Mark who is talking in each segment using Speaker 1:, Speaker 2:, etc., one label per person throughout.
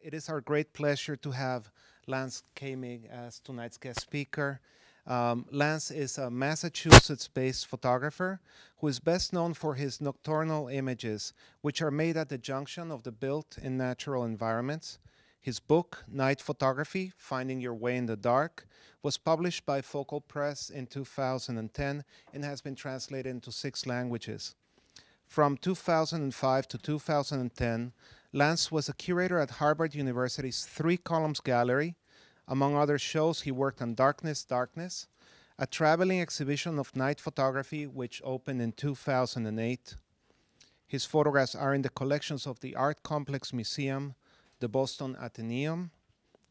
Speaker 1: It is our great pleasure to have Lance Koenig as tonight's guest speaker. Lance is a Massachusetts-based photographer who is best known for his nocturnal images, which are made at the junction of the built and natural environments. His book, Night Photography: Finding Your Way in the Dark, was published by Focal Press in 2010 and has been translated into 6 languages. From 2005 to 2010, Lance was a curator at Harvard University's Three Columns Gallery. Among other shows, he worked on Darkness, Darkness, a traveling exhibition of night photography which opened in 2008. His photographs are in the collections of the Art Complex Museum, the Boston Atheneum,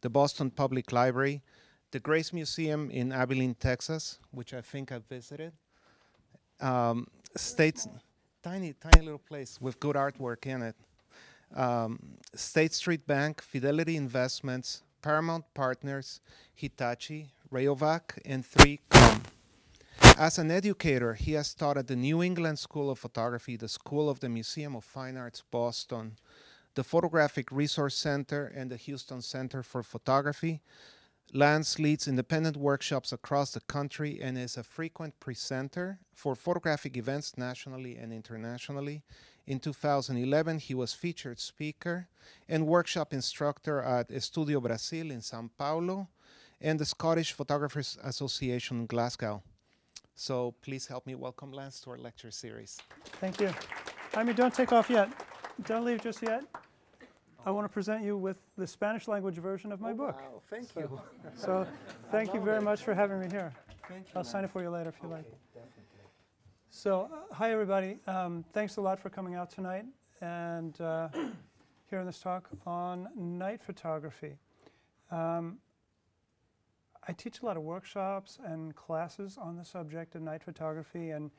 Speaker 1: the Boston Public Library, the Grace Museum in Abilene, Texas, which I think I've visited. Tiny little place with good artwork in it. State Street Bank, Fidelity Investments, Paramount Partners, Hitachi, Rayovac, and 3Com. As an educator, he has taught at the New England School of Photography, the School of the Museum of Fine Arts, Boston, the Photographic Resource Center, and the Houston Center for Photography. Lance leads independent workshops across the country and is a frequent presenter for photographic events nationally and internationally. In 2011, he was featured speaker and workshop instructor at Estudio Brasil in Sao Paulo and the Scottish Photographers Association in Glasgow. So please help me welcome Lance to our lecture series.
Speaker 2: Thank you. Jaime, don't take off yet. Don't leave just yet. I want to present you with the Spanish language version of my book.
Speaker 1: Wow, thank you.
Speaker 2: So thank you very much for having me here.
Speaker 1: Thank you.
Speaker 2: I'll sign it for you later if you like.
Speaker 1: Definitely.
Speaker 2: So hi, everybody. Thanks a lot for coming out tonight and hearing this talk on night photography. I teach a lot of workshops and classes on the subject of night photography, and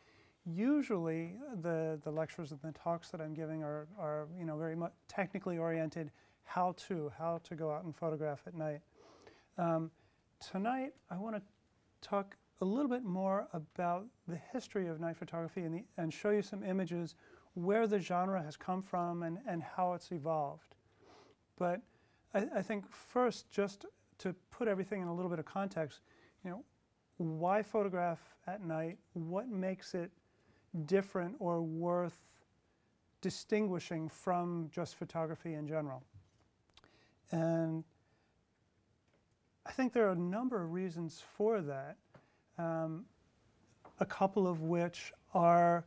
Speaker 2: usually the lectures and the talks that I'm giving are very much technically oriented, how to go out and photograph at night. Tonight I want to talk a little bit more about the history of night photography and show you some images where the genre has come from and how it's evolved. But I think first, just to put everything in a little bit of context, why photograph at night? What makes it different or worth distinguishing from just photography in general? And I think there are a number of reasons for that, a couple of which are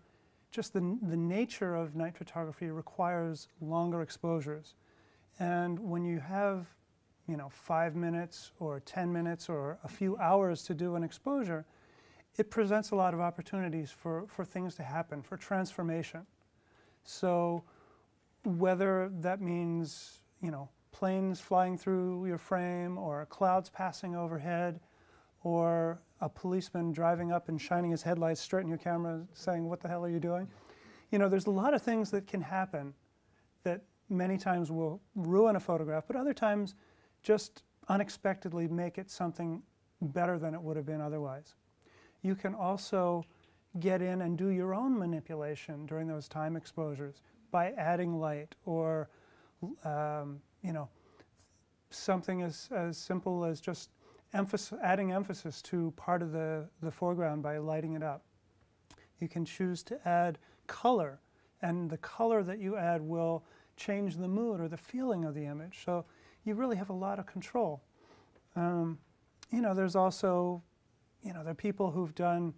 Speaker 2: just the nature of night photography requires longer exposures. And when you have 5 minutes or 10 minutes or a few hours to do an exposure, it presents a lot of opportunities for things to happen, for transformation. So whether that means, planes flying through your frame or clouds passing overhead or a policeman driving up and shining his headlights straight in your camera saying, "What the hell are you doing?" There's a lot of things that can happen that many times will ruin a photograph, but other times just unexpectedly make it something better than it would have been otherwise. You can also get in and do your own manipulation during those time exposures by adding light or, something as simple as just adding emphasis to part of the foreground by lighting it up. You can choose to add color, and the color that you add will change the mood or the feeling of the image. So you really have a lot of control. There's also there are people who've done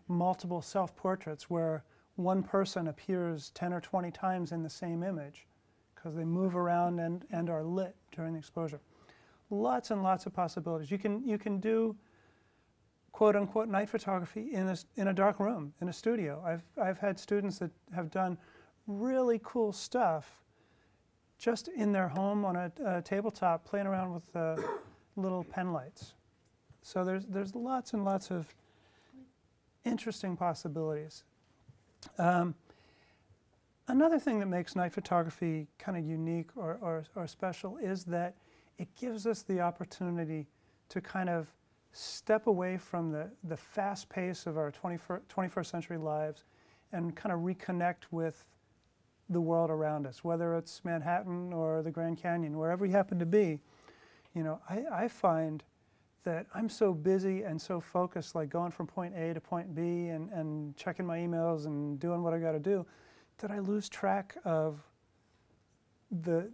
Speaker 2: multiple self-portraits where one person appears 10 or 20 times in the same image because they move around and are lit during the exposure. Lots and lots of possibilities. You can do quote-unquote night photography in a dark room, in a studio. I've had students that have done really cool stuff just in their home on a tabletop playing around with little pen lights. So there's lots and lots of interesting possibilities. Another thing that makes night photography kind of unique or special is that it gives us the opportunity to kind of step away from the fast pace of our 21st century lives and kind of reconnect with the world around us, whether it's Manhattan or the Grand Canyon, wherever you happen to be. You know, I find that I'm so busy and so focused, like going from point A to point B and checking my emails and doing what I got to do, that I lose track of the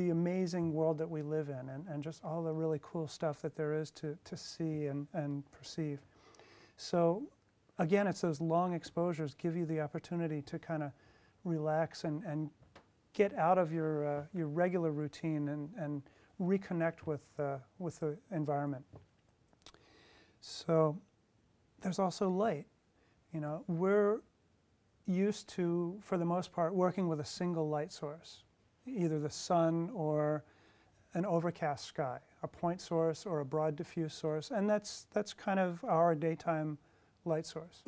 Speaker 2: amazing world that we live in and just all the really cool stuff that there is to see and perceive. So again, it's those long exposures give you the opportunity to kind of relax and get out of your regular routine and reconnect with the environment. So there's also light. You know, we're used to, for the most part, working with a single light source, either the sun or an overcast sky, a point source or a broad diffuse source, and that's kind of our daytime light source.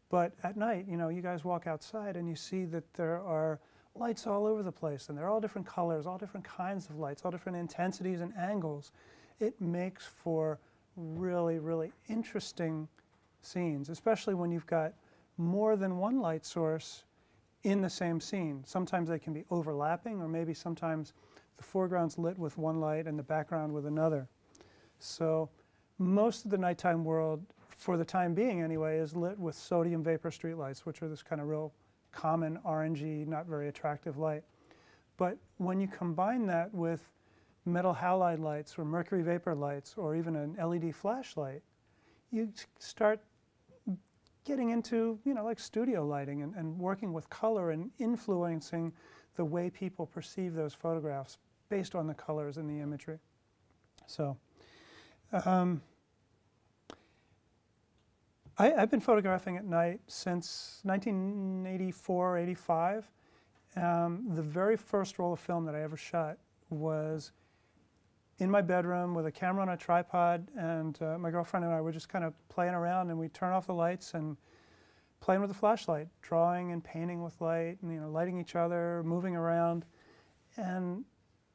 Speaker 2: But at night, you know, you guys walk outside and you see that there are lights all over the place, and they're all different colors, all different kinds of lights, all different intensities and angles. It makes for really, really interesting scenes, especially when you've got more than one light source in the same scene. Sometimes they can be overlapping, or maybe sometimes the foreground's lit with one light and the background with another. So most of the nighttime world, for the time being anyway, is lit with sodium vapor streetlights, which are this kind of real common orangey, not very attractive light. But when you combine that with metal halide lights or mercury vapor lights or even an LED flashlight, you start getting into, you know, like studio lighting and working with color and influencing the way people perceive those photographs based on the colors and the imagery. So I've been photographing at night since 1984, 85. The very first roll of film that I ever shot was in my bedroom with a camera on a tripod, and my girlfriend and I were just kind of playing around, and we'd turn off the lights and playing with the flashlight, drawing and painting with light, and, you know, lighting each other, moving around. And,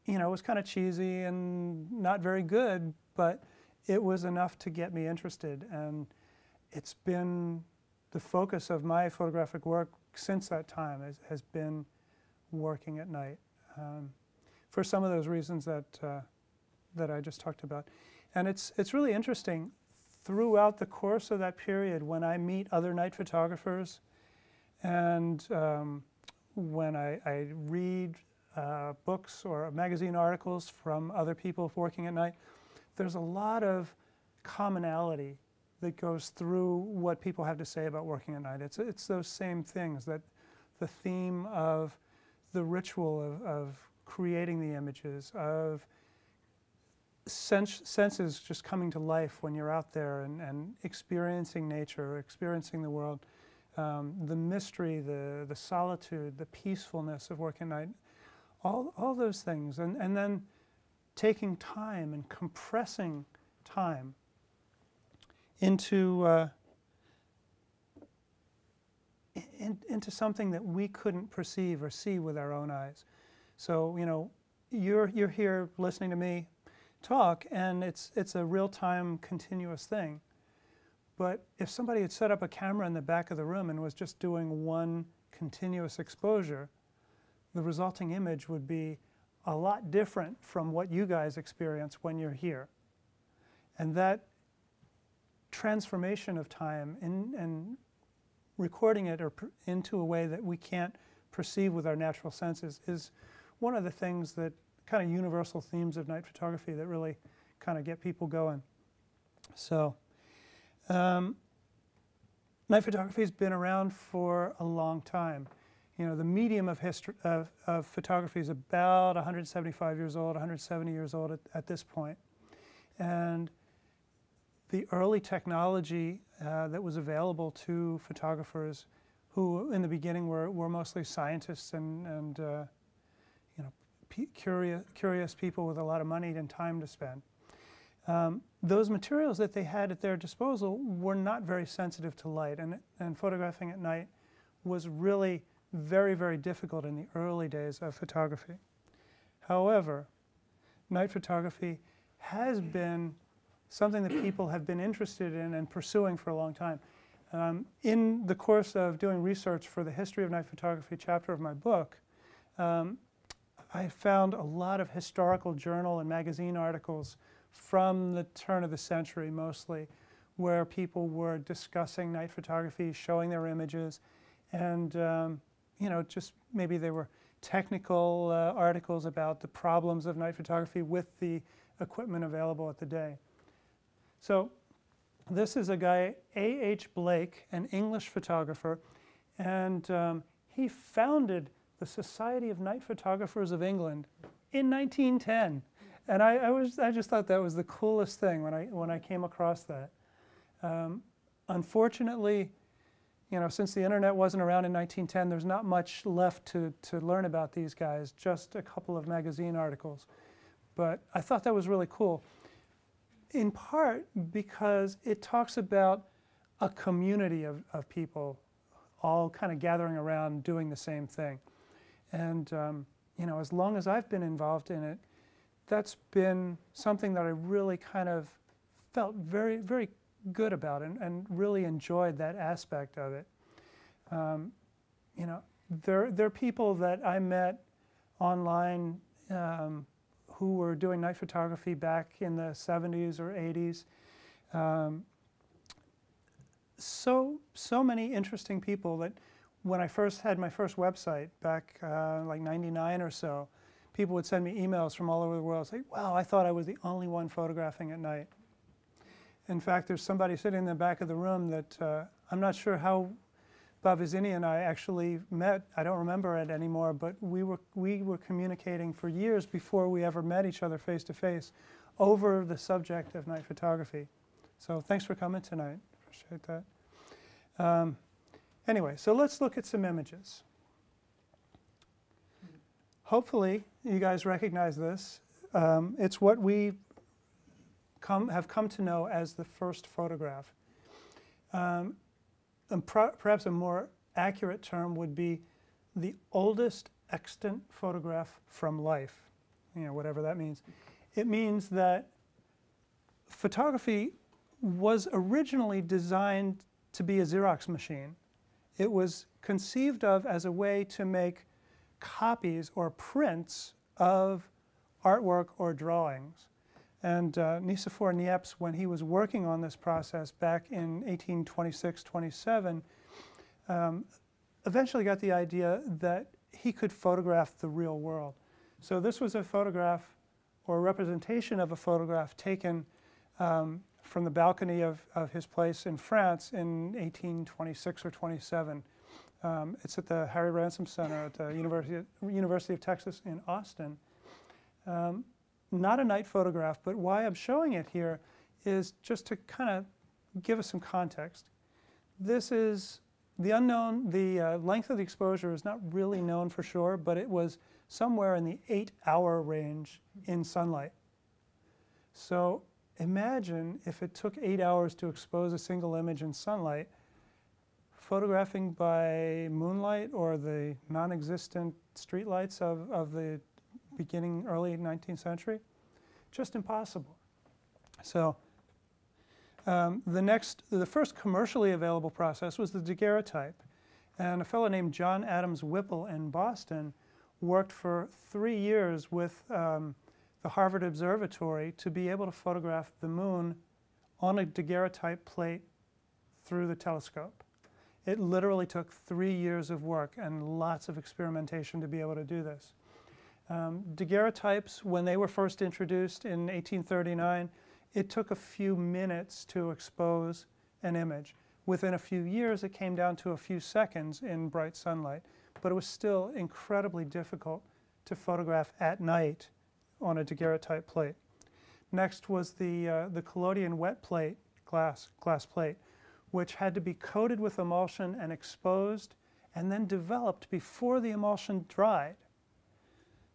Speaker 2: you know, it was kind of cheesy and not very good, but it was enough to get me interested. And it's been the focus of my photographic work since that time has been working at night, for some of those reasons that I just talked about. And it's really interesting. Throughout the course of that period, when I meet other night photographers and when I read books or magazine articles from other people working at night, there's a lot of commonality that goes through what people have to say about working at night. It's those same things, that the theme of the ritual of creating the images, of senses just coming to life when you're out there and experiencing nature, experiencing the world, the mystery, the solitude, the peacefulness of working at night, all those things. And then taking time and compressing time into something that we couldn't perceive or see with our own eyes. So, you know, you're here listening to me talk, and it's a real-time, continuous thing. But if somebody had set up a camera in the back of the room and was just doing one continuous exposure, the resulting image would be a lot different from what you guys experience when you're here. And that transformation of time and recording it into a way that we can't perceive with our natural senses is one of the things that kind of universal themes of night photography that really kind of get people going. So night photography has been around for a long time. You know, the medium of history of photography is about 175 years old, 170 years old at this point. And the early technology that was available to photographers who in the beginning were mostly scientists and you know, curious people with a lot of money and time to spend. Those materials that they had at their disposal were not very sensitive to light, and photographing at night was really very, very difficult in the early days of photography. However, night photography has been something that people have been interested in and pursuing for a long time. In the course of doing research for the History of Night Photography chapter of my book, I found a lot of historical journal and magazine articles from the turn of the century mostly, where people were discussing night photography, showing their images, and you know, just maybe they were technical articles about the problems of night photography with the equipment available at the day. So this is a guy, A.H. Blake, an English photographer, and he founded the Society of Night Photographers of England in 1910. And I just thought that was the coolest thing when I came across that. Unfortunately, you know, since the internet wasn't around in 1910, there's not much left to learn about these guys, just a couple of magazine articles. But I thought that was really cool, in part because it talks about a community of people all kind of gathering around doing the same thing. And you know, as long as I've been involved in it, that's been something that I really kind of felt very, very good about and really enjoyed that aspect of it. You know, there are people that I met online who were doing night photography back in the 70s or 80s. So many interesting people that when I first had my first website back like 99 or so, people would send me emails from all over the world saying, wow, I thought I was the only one photographing at night. In fact, there's somebody sitting in the back of the room that I'm not sure how Bob Vizzini and I actually met. I don't remember it anymore, but we were communicating for years before we ever met each other face to face over the subject of night photography. So thanks for coming tonight. Appreciate that. Anyway, so let's look at some images. Hopefully, you guys recognize this. It's what we have come to know as the first photograph. And perhaps a more accurate term would be the oldest extant photograph from life, you know, whatever that means. It means that photography was originally designed to be a Xerox machine. It was conceived of as a way to make copies or prints of artwork or drawings. And Nicephore Niepce, when he was working on this process back in 1826-27, eventually got the idea that he could photograph the real world. So this was a photograph or a representation of a photograph taken from the balcony of his place in France in 1826 or 27. It's at the Harry Ransom Center at the University of Texas in Austin. Not a night photograph, but why I'm showing it here is just to kind of give us some context. This is the unknown. The length of the exposure is not really known for sure, but it was somewhere in the 8-hour range in sunlight. So imagine if it took 8 hours to expose a single image in sunlight, photographing by moonlight or the non-existent streetlights of the beginning, early 19th century, just impossible. So the first commercially available process was the daguerreotype. And a fellow named John Adams Whipple in Boston worked for 3 years with the Harvard Observatory to be able to photograph the moon on a daguerreotype plate through the telescope. It literally took 3 years of work and lots of experimentation to be able to do this. Daguerreotypes, when they were first introduced in 1839, it took a few minutes to expose an image. Within a few years, it came down to a few seconds in bright sunlight, but it was still incredibly difficult to photograph at night on a daguerreotype plate. Next was the collodion wet plate, glass plate, which had to be coated with emulsion and exposed and then developed before the emulsion dried.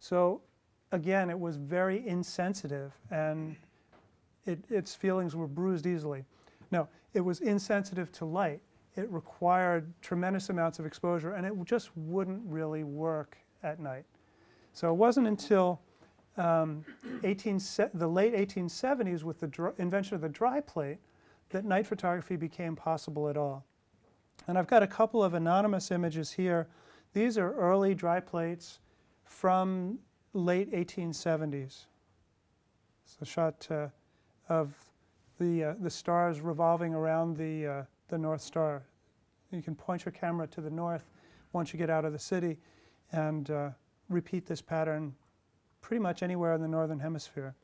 Speaker 2: So again, it was very insensitive and its feelings were bruised easily. No, it was insensitive to light. It required tremendous amounts of exposure and it just wouldn't really work at night. So it wasn't until the late 1870s with the invention of the dry plate that night photography became possible at all. And I've got a couple of anonymous images here. These are early dry plates from late 1870s. It's a shot of the stars revolving around the North Star. You can point your camera to the north once you get out of the city and repeat this pattern pretty much anywhere in the northern hemisphere.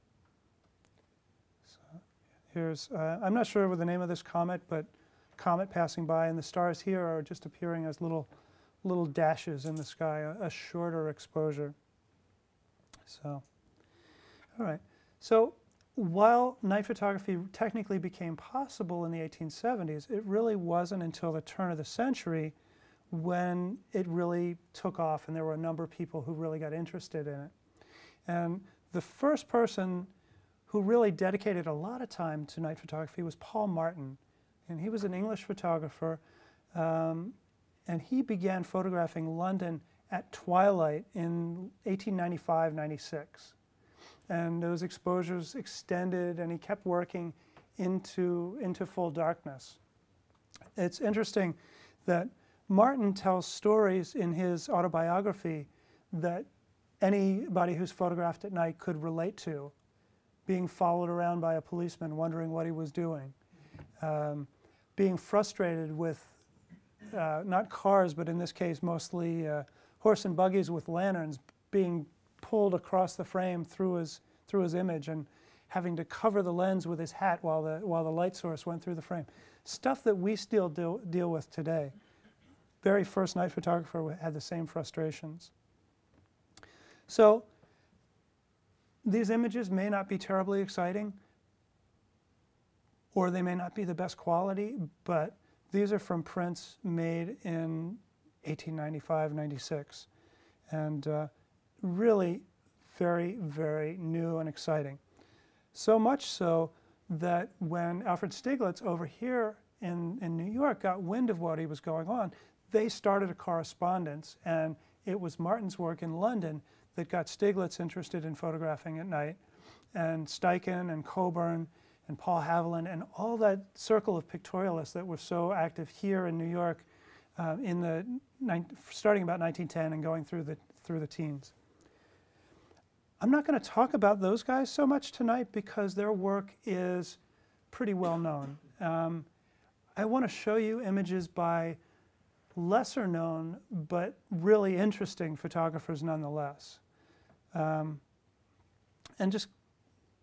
Speaker 2: So here's, I'm not sure what the name of this comet, but comet passing by, and the stars here are just appearing as little dashes in the sky, a shorter exposure. So, all right. So while night photography technically became possible in the 1870s, it really wasn't until the turn of the century when it really took off, and there were a number of people who really got interested in it. And the first person who really dedicated a lot of time to night photography was Paul Martin. And he was an English photographer, and he began photographing London at twilight in 1895-96. And those exposures extended, and he kept working into full darkness. It's interesting that Martin tells stories in his autobiography that anybody who's photographed at night could relate to, being followed around by a policeman wondering what he was doing, being frustrated with not cars, but in this case mostly horse and buggies with lanterns being pulled across the frame through his image, and having to cover the lens with his hat while the light source went through the frame. Stuff that we still deal with today. Very first night photographer had the same frustrations. So these images may not be terribly exciting, or they may not be the best quality, but these are from prints made in 1895-96, and really very, very new and exciting. So much so that when Alfred Stieglitz over here in New York got wind of what he was going on, they started a correspondence, and it was Martin's work in London that got Stieglitz interested in photographing at night, and Steichen and Coburn and Paul Haviland and all that circle of pictorialists that were so active here in New York starting about 1910 and going through the teens. I'm not going to talk about those guys so much tonight because their work is pretty well known. I want to show you images by lesser known but really interesting photographers nonetheless. And just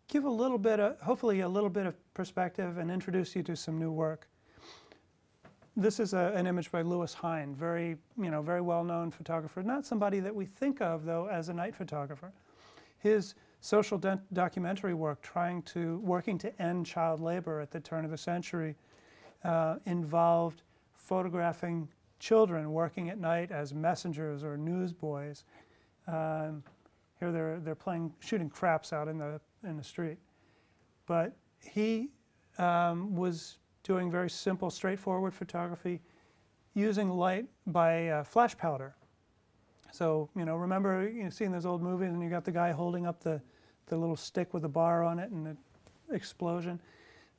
Speaker 2: give a little bit of, hopefully a little bit of perspective and introduce you to some new work. This is an image by Louis Hine, very well-known photographer. Not somebody that we think of, though, as a night photographer. His social documentary work, working to end child labor at the turn of the century, involved photographing children working at night as messengers or newsboys. Here they're shooting craps out in the street. But he was doing very simple, straightforward photography using light by flash powder. So, remember seeing those old movies and you got the guy holding up the little stick with a bar on it and the explosion?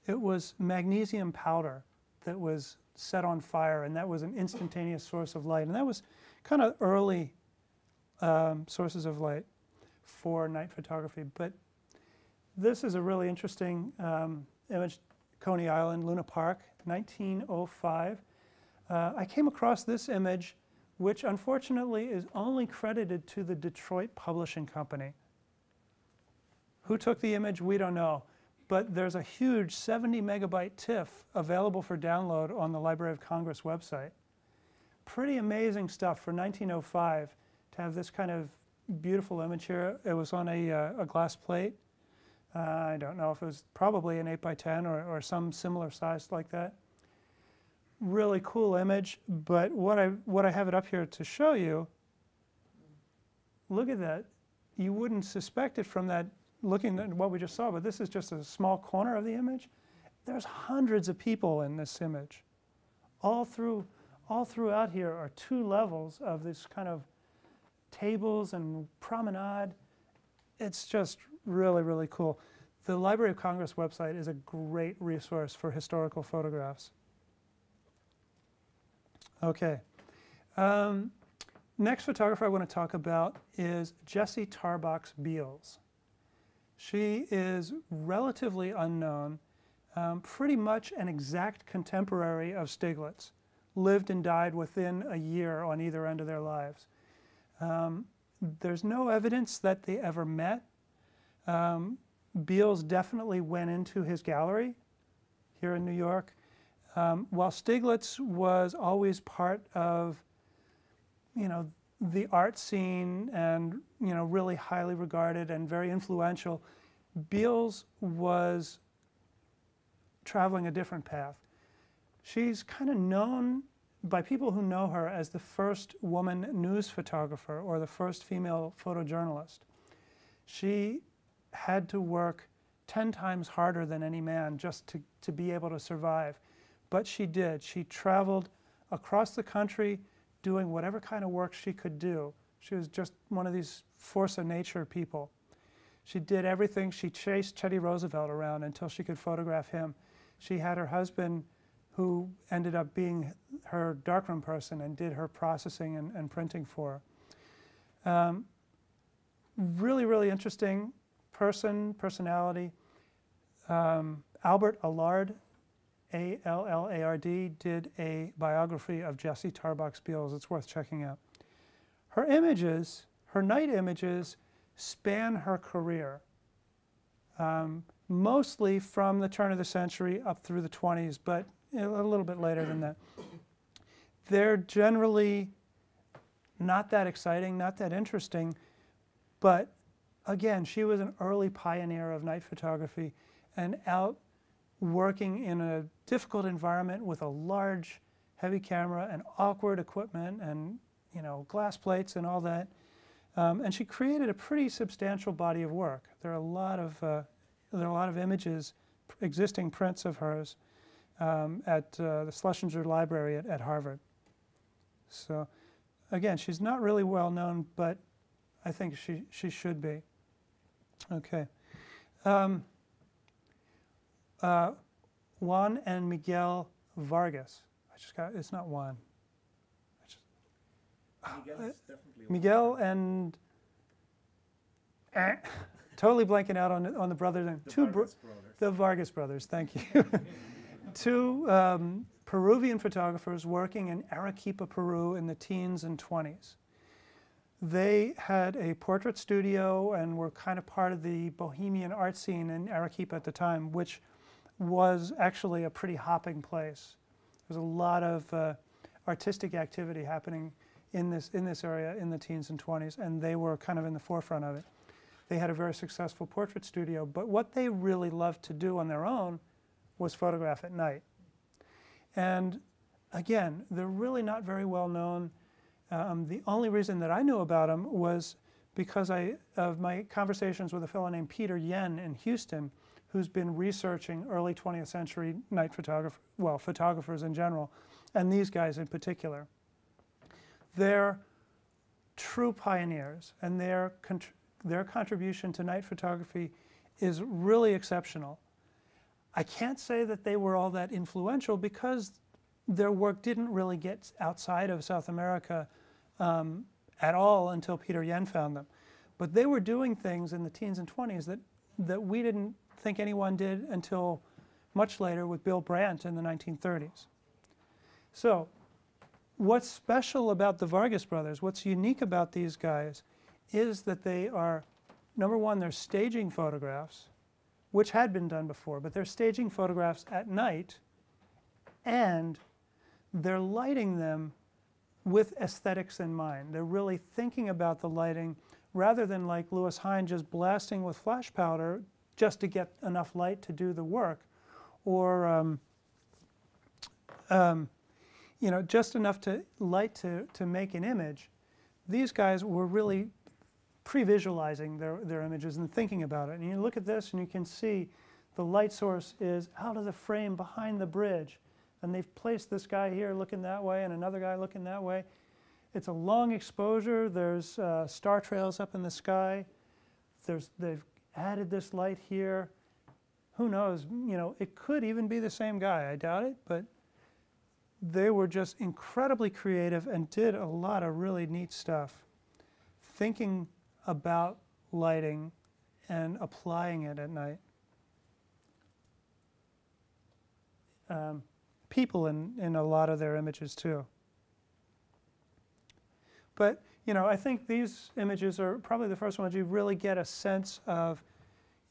Speaker 2: It was magnesium powder that was set on fire, and that was an instantaneous source of light. And that was kind of early sources of light for night photography. But this is a really interesting image, Coney Island, Luna Park, 1905. I came across this image, which unfortunately is only credited to the Detroit Publishing Company. Who took the image, we don't know. But there's a huge 70 megabyte TIFF available for download on the Library of Congress website. Pretty amazing stuff for 1905 to have this kind of beautiful image here. It was on a glass plate. I don't know if it was probably an 8x10 or some similar size like that. Really cool image, but what I have it up here to show you, look at that. You wouldn't suspect it from that, looking at what we just saw, but this is just a small corner of the image. There's hundreds of people in this image. All throughout here are two levels of this kind of tables and promenade. It's just really, really cool. The Library of Congress website is a great resource for historical photographs. Okay. Next photographer I want to talk about is Jessie Tarbox Beals. She is relatively unknown, pretty much an exact contemporary of Stieglitz, lived and died within a year on either end of their lives. There's no evidence that they ever met. Beals definitely went into his gallery here in New York. While Stieglitz was always part of, the art scene and, really highly regarded and very influential, Beals was traveling a different path. She's kind of known by people who know her as the first woman news photographer or the first female photojournalist. She had to work 10 times harder than any man just to be able to survive. But she did. She traveled across the country doing whatever kind of work she could do. She was just one of these force of nature people. She did everything. She chased Teddy Roosevelt around until she could photograph him. She had her husband, who ended up being her darkroom person and did her processing and printing for her. Really, really interesting personality. Albert Allard, A-L-L-A-R-D, did a biography of Jessie Tarbox Beals. It's worth checking out. Her images, her night images, span her career, mostly from the turn of the century up through the 20s, but a little bit later than that. They're generally not that exciting, not that interesting, but again, she was an early pioneer of night photography and out working in a difficult environment with a large, heavy camera and awkward equipment and, glass plates and all that. And she created a pretty substantial body of work. There are a lot of images, existing prints of hers at the Schlesinger Library at Harvard. So, again, she's not really well known, but I think she should be. Okay. Juan and Miguel Vargas. It's not Juan.
Speaker 1: Miguel is definitely
Speaker 2: Miguel and totally blanking out on the brothers. The Vargas brothers. Thank you. Two Peruvian photographers working in Arequipa, Peru, in the teens and 20s. They had a portrait studio and were kind of part of the bohemian art scene in Arequipa at the time, which was actually a pretty hopping place. There was a lot of artistic activity happening in this area in the teens and 20s, and they were kind of in the forefront of it. They had a very successful portrait studio, but what they really loved to do on their own was photograph at night. And again, they're really not very well known. The only reason that I knew about them was because of my conversations with a fellow named Peter Yen in Houston, who's been researching early 20th century night photographers in general, and these guys in particular. They're true pioneers, and their contribution to night photography is really exceptional. I can't say that they were all that influential because their work didn't really get outside of South America at all until Peter Yen found them. But they were doing things in the teens and 20s that we didn't think anyone did until much later with Bill Brandt in the 1930s. So what's special about the Vargas brothers, what's unique about these guys, is that they are, number one, they're staging photographs, which had been done before, but they're staging photographs at night, and they're lighting them with aesthetics in mind. They're really thinking about the lighting rather than like Louis Hine just blasting with flash powder just to get enough light to do the work, or just enough light to make an image. These guys were really pre-visualizing their images and thinking about it. And you look at this and you can see the light source is out of the frame behind the bridge. And they've placed this guy here looking that way and another guy looking that way. It's a long exposure. There's star trails up in the sky. They've added this light here. Who knows? It could even be the same guy. I doubt it, but they were just incredibly creative and did a lot of really neat stuff, thinking about lighting and applying it at night. People in a lot of their images too. But I think these images are probably the first ones you really get a sense of,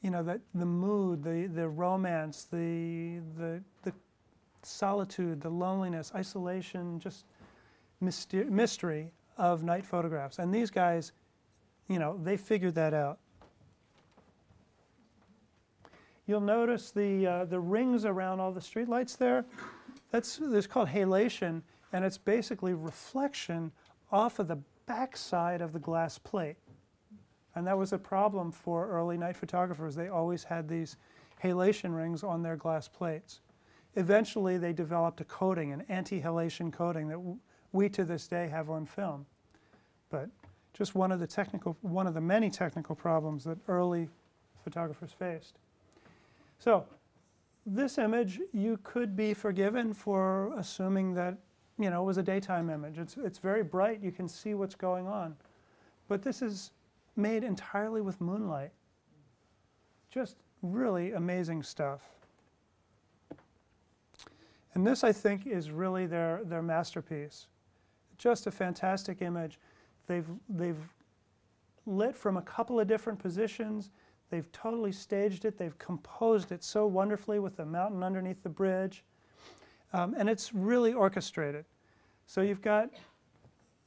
Speaker 2: that the mood, the romance, the solitude, the loneliness, isolation, just mystery of night photographs. And these guys, they figured that out. You'll notice the rings around all the streetlights there. That's called halation, and it's basically reflection off of the backside of the glass plate. And that was a problem for early night photographers. They always had these halation rings on their glass plates. Eventually, they developed a coating, an anti-halation coating that we to this day have on film. But just one of the many technical problems that early photographers faced. So this image, you could be forgiven for assuming that, it was a daytime image. It's very bright. You can see what's going on. But this is made entirely with moonlight. Just really amazing stuff. And this, I think, is really their masterpiece. Just a fantastic image. They've lit from a couple of different positions. They've totally staged it. They've composed it so wonderfully with the mountain underneath the bridge. And it's really orchestrated. So you've got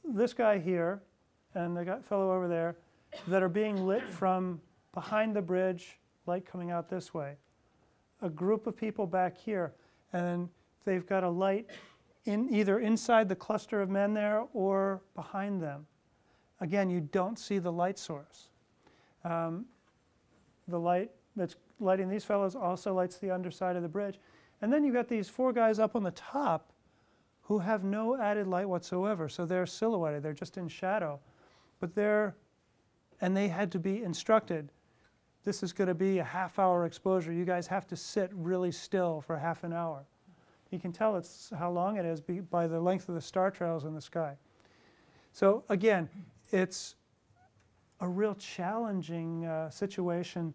Speaker 2: this guy here and the fellow over there that are being lit from behind the bridge, light coming out this way. A group of people back here, and they've got a light either inside the cluster of men there or behind them. Again, you don't see the light source. The light that's lighting these fellows also lights the underside of the bridge. And then you've got these four guys up on the top who have no added light whatsoever. So they're silhouetted, they're just in shadow. But they had to be instructed, this is going to be a half-hour exposure. You guys have to sit really still for half an hour. You can tell it's how long it is by the length of the star trails in the sky. So again, it's a real challenging situation,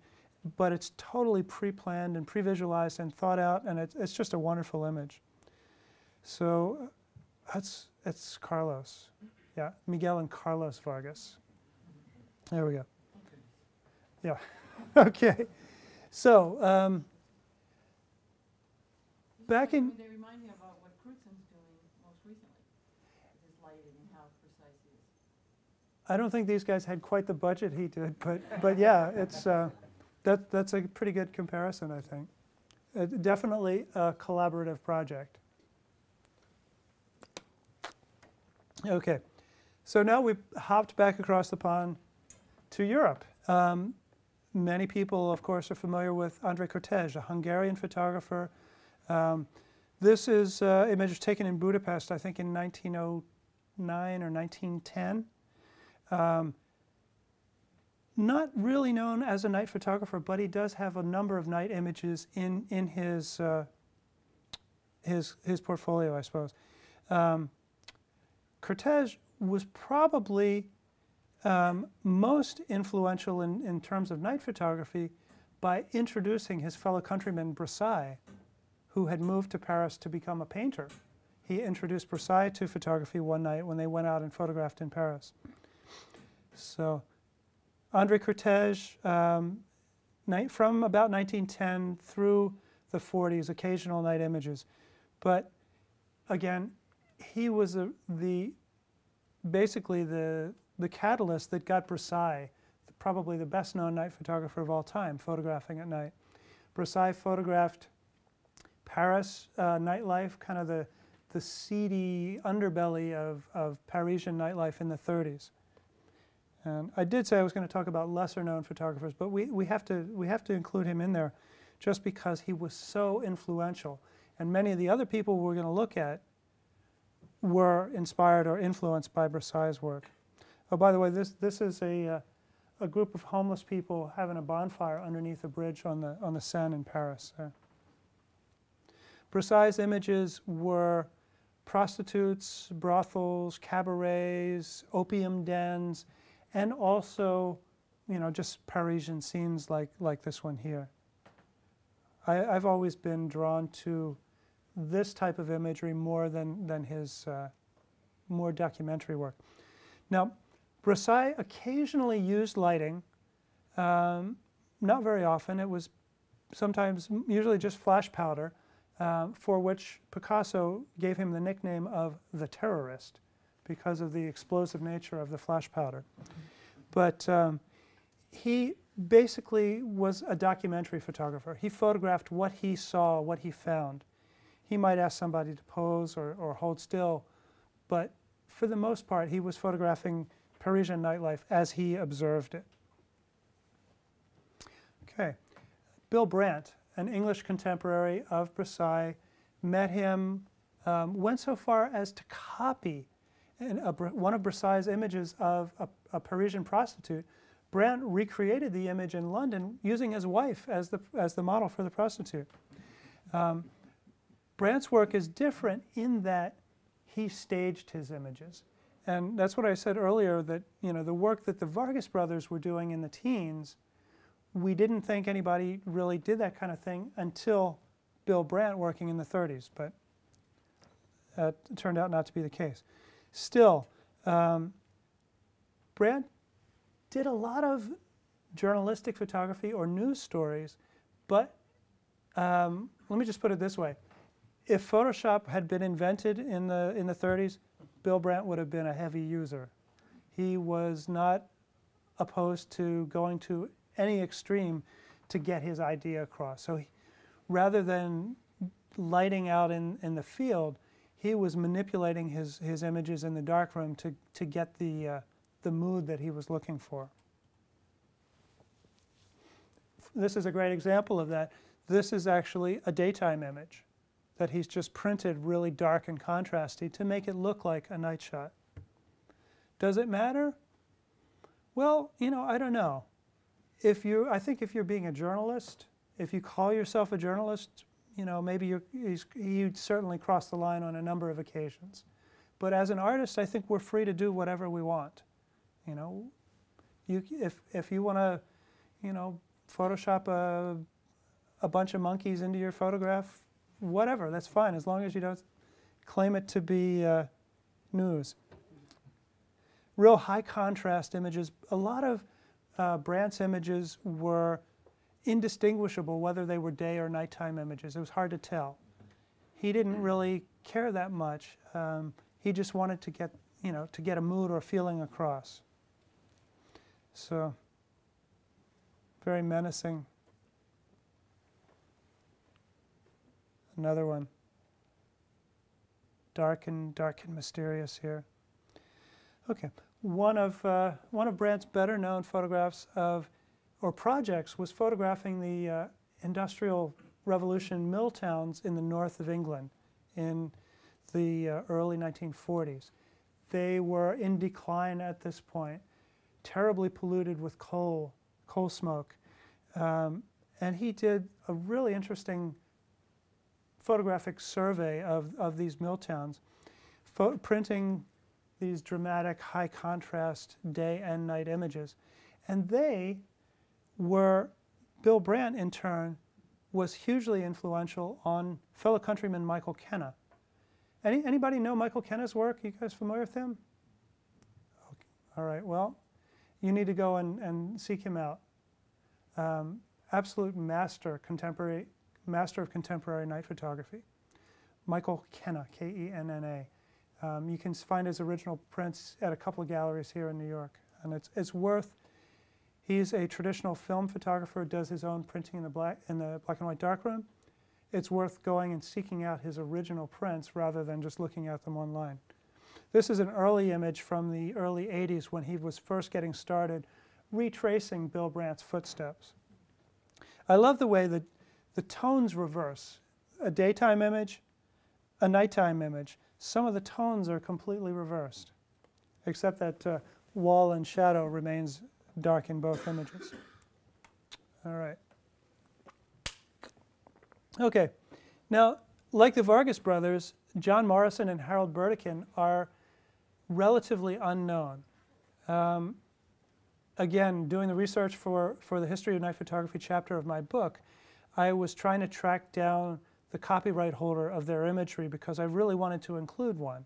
Speaker 2: but it's totally pre-planned and pre-visualized and thought out, and it's just a wonderful image. So that's Carlos. Yeah, Miguel and Carlos Vargas. There we go. Yeah, okay. So back in...
Speaker 3: They remind me about what Crutzen's doing most recently, his lighting and how precise he is.
Speaker 2: I don't think these guys had quite the budget he did, but yeah, it's that's a pretty good comparison, I think. Definitely a collaborative project. Okay, so now we've hopped back across the pond to Europe. Many people, of course, are familiar with Andrei Kertész, a Hungarian photographer. This is image taken in Budapest, I think in 1909 or 1910. Not really known as a night photographer, but he does have a number of night images in his portfolio, I suppose. Kertész was probably most influential in terms of night photography by introducing his fellow countryman Brassai, who had moved to Paris to become a painter. He introduced Brassai to photography one night when they went out and photographed in Paris. So Andrei Kertész, from about 1910 through the 40s, occasional night images. But again, he was basically the catalyst that got Brassai, probably the best known night photographer of all time, photographing at night. Brassai photographed Paris nightlife, kind of the seedy underbelly of Parisian nightlife in the 30s. And I did say I was going to talk about lesser known photographers, but we have to include him in there just because he was so influential. And many of the other people we're going to look at were inspired or influenced by Brassai's work. Oh, by the way, this is a group of homeless people having a bonfire underneath a bridge on the Seine in Paris. Brassai's images were prostitutes, brothels, cabarets, opium dens, and also, you know, just Parisian scenes like this one here. I've always been drawn to this type of imagery more than his more documentary work. Now, Brassai occasionally used lighting, not very often. It was sometimes, usually just flash powder, for which Picasso gave him the nickname of the terrorist because of the explosive nature of the flash powder. But he basically was a documentary photographer. He photographed what he saw, what he found. He might ask somebody to pose or hold still, but for the most part, he was photographing Parisian nightlife as he observed it. Okay, Bill Brandt, an English contemporary of Brassai, met him, went so far as to copy one of Brassai's images of a Parisian prostitute. Brandt recreated the image in London using his wife as the model for the prostitute. Brandt's work is different in that he staged his images. And that's what I said earlier, that, you know, the work that the Vargas brothers were doing in the teens, we didn't think anybody really did that kind of thing until Bill Brandt working in the 30s, but it turned out not to be the case. Still, Brandt did a lot of journalistic photography or news stories, but let me just put it this way. If Photoshop had been invented in the 30s, Bill Brandt would have been a heavy user. He was not opposed to going to any extreme to get his idea across. So rather than lighting out in the field, he was manipulating his images in the darkroom to get the mood that he was looking for. This is a great example of that. This is actually a daytime image that he's just printed really dark and contrasty to make it look like a night shot. Does it matter? Well, you know, I don't know. I think if you're being a journalist, if you call yourself a journalist, you know, maybe you'd certainly cross the line on a number of occasions. But as an artist, I think we're free to do whatever we want. You know, if you want to, you know, Photoshop a bunch of monkeys into your photograph, whatever, that's fine, as long as you don't claim it to be news. Real high contrast images. A lot of Brandt's images were indistinguishable whether they were day or nighttime images. It was hard to tell. He didn't really care that much. He just wanted to get, you know, to get a mood or a feeling across. So, very menacing. Another one. Dark and mysterious here. Okay, one of Brandt's better known photographs or projects was photographing the Industrial Revolution mill towns in the north of England in the early 1940s. They were in decline at this point, terribly polluted with coal smoke. And he did a really interesting photographic survey of these mill towns, printing these dramatic high contrast day and night images. And they were, Bill Brandt in turn, was hugely influential on fellow countryman Michael Kenna. Anybody know Michael Kenna's work? You guys familiar with him? Okay. All right, well, you need to go and seek him out. Absolute master of contemporary night photography. Michael Kenna, K-E-N-N-A. You can find his original prints at a couple of galleries here in New York. And it's worth, he's a traditional film photographer, does his own printing in the black and white darkroom. It's worth going and seeking out his original prints rather than just looking at them online. This is an early image from the early 80s when he was first getting started retracing Bill Brandt's footsteps. I love the way that the tones reverse. A daytime image, a nighttime image. Some of the tones are completely reversed, except that wall and shadow remains dark in both images. All right. Okay, now like the Vargas brothers, John Morrison and Harold Burdekin are relatively unknown. Again, doing the research for the History of Night Photography chapter of my book, I was trying to track down the copyright holder of their imagery because I really wanted to include one.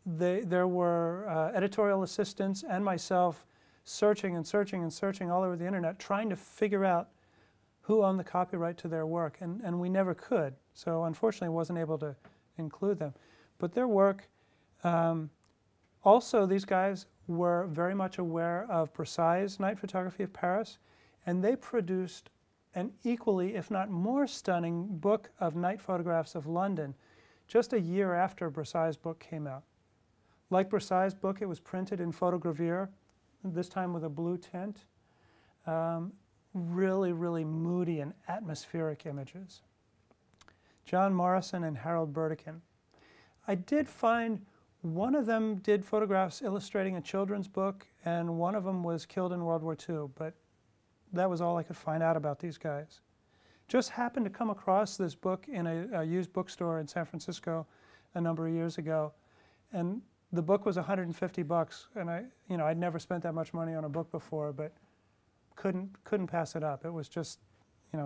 Speaker 2: There were editorial assistants and myself searching and searching and searching all over the internet, trying to figure out who owned the copyright to their work, and we never could. So unfortunately, I wasn't able to include them. But their work, also these guys were very much aware of Brassai's night photography of Paris, and they produced an equally, if not more stunning book of night photographs of London just a year after Brassai's book came out. Like Brassai's book, it was printed in photogravure, this time with a blue tint. Really, really moody and atmospheric images. John Morrison and Harold Burdekin. I did find one of them did photographs illustrating a children's book, and one of them was killed in World War II, but that was all I could find out about these guys. Just happened to come across this book in a used bookstore in San Francisco a number of years ago, and the book was $150, and I'd never spent that much money on a book before, but couldn't pass it up. It was just,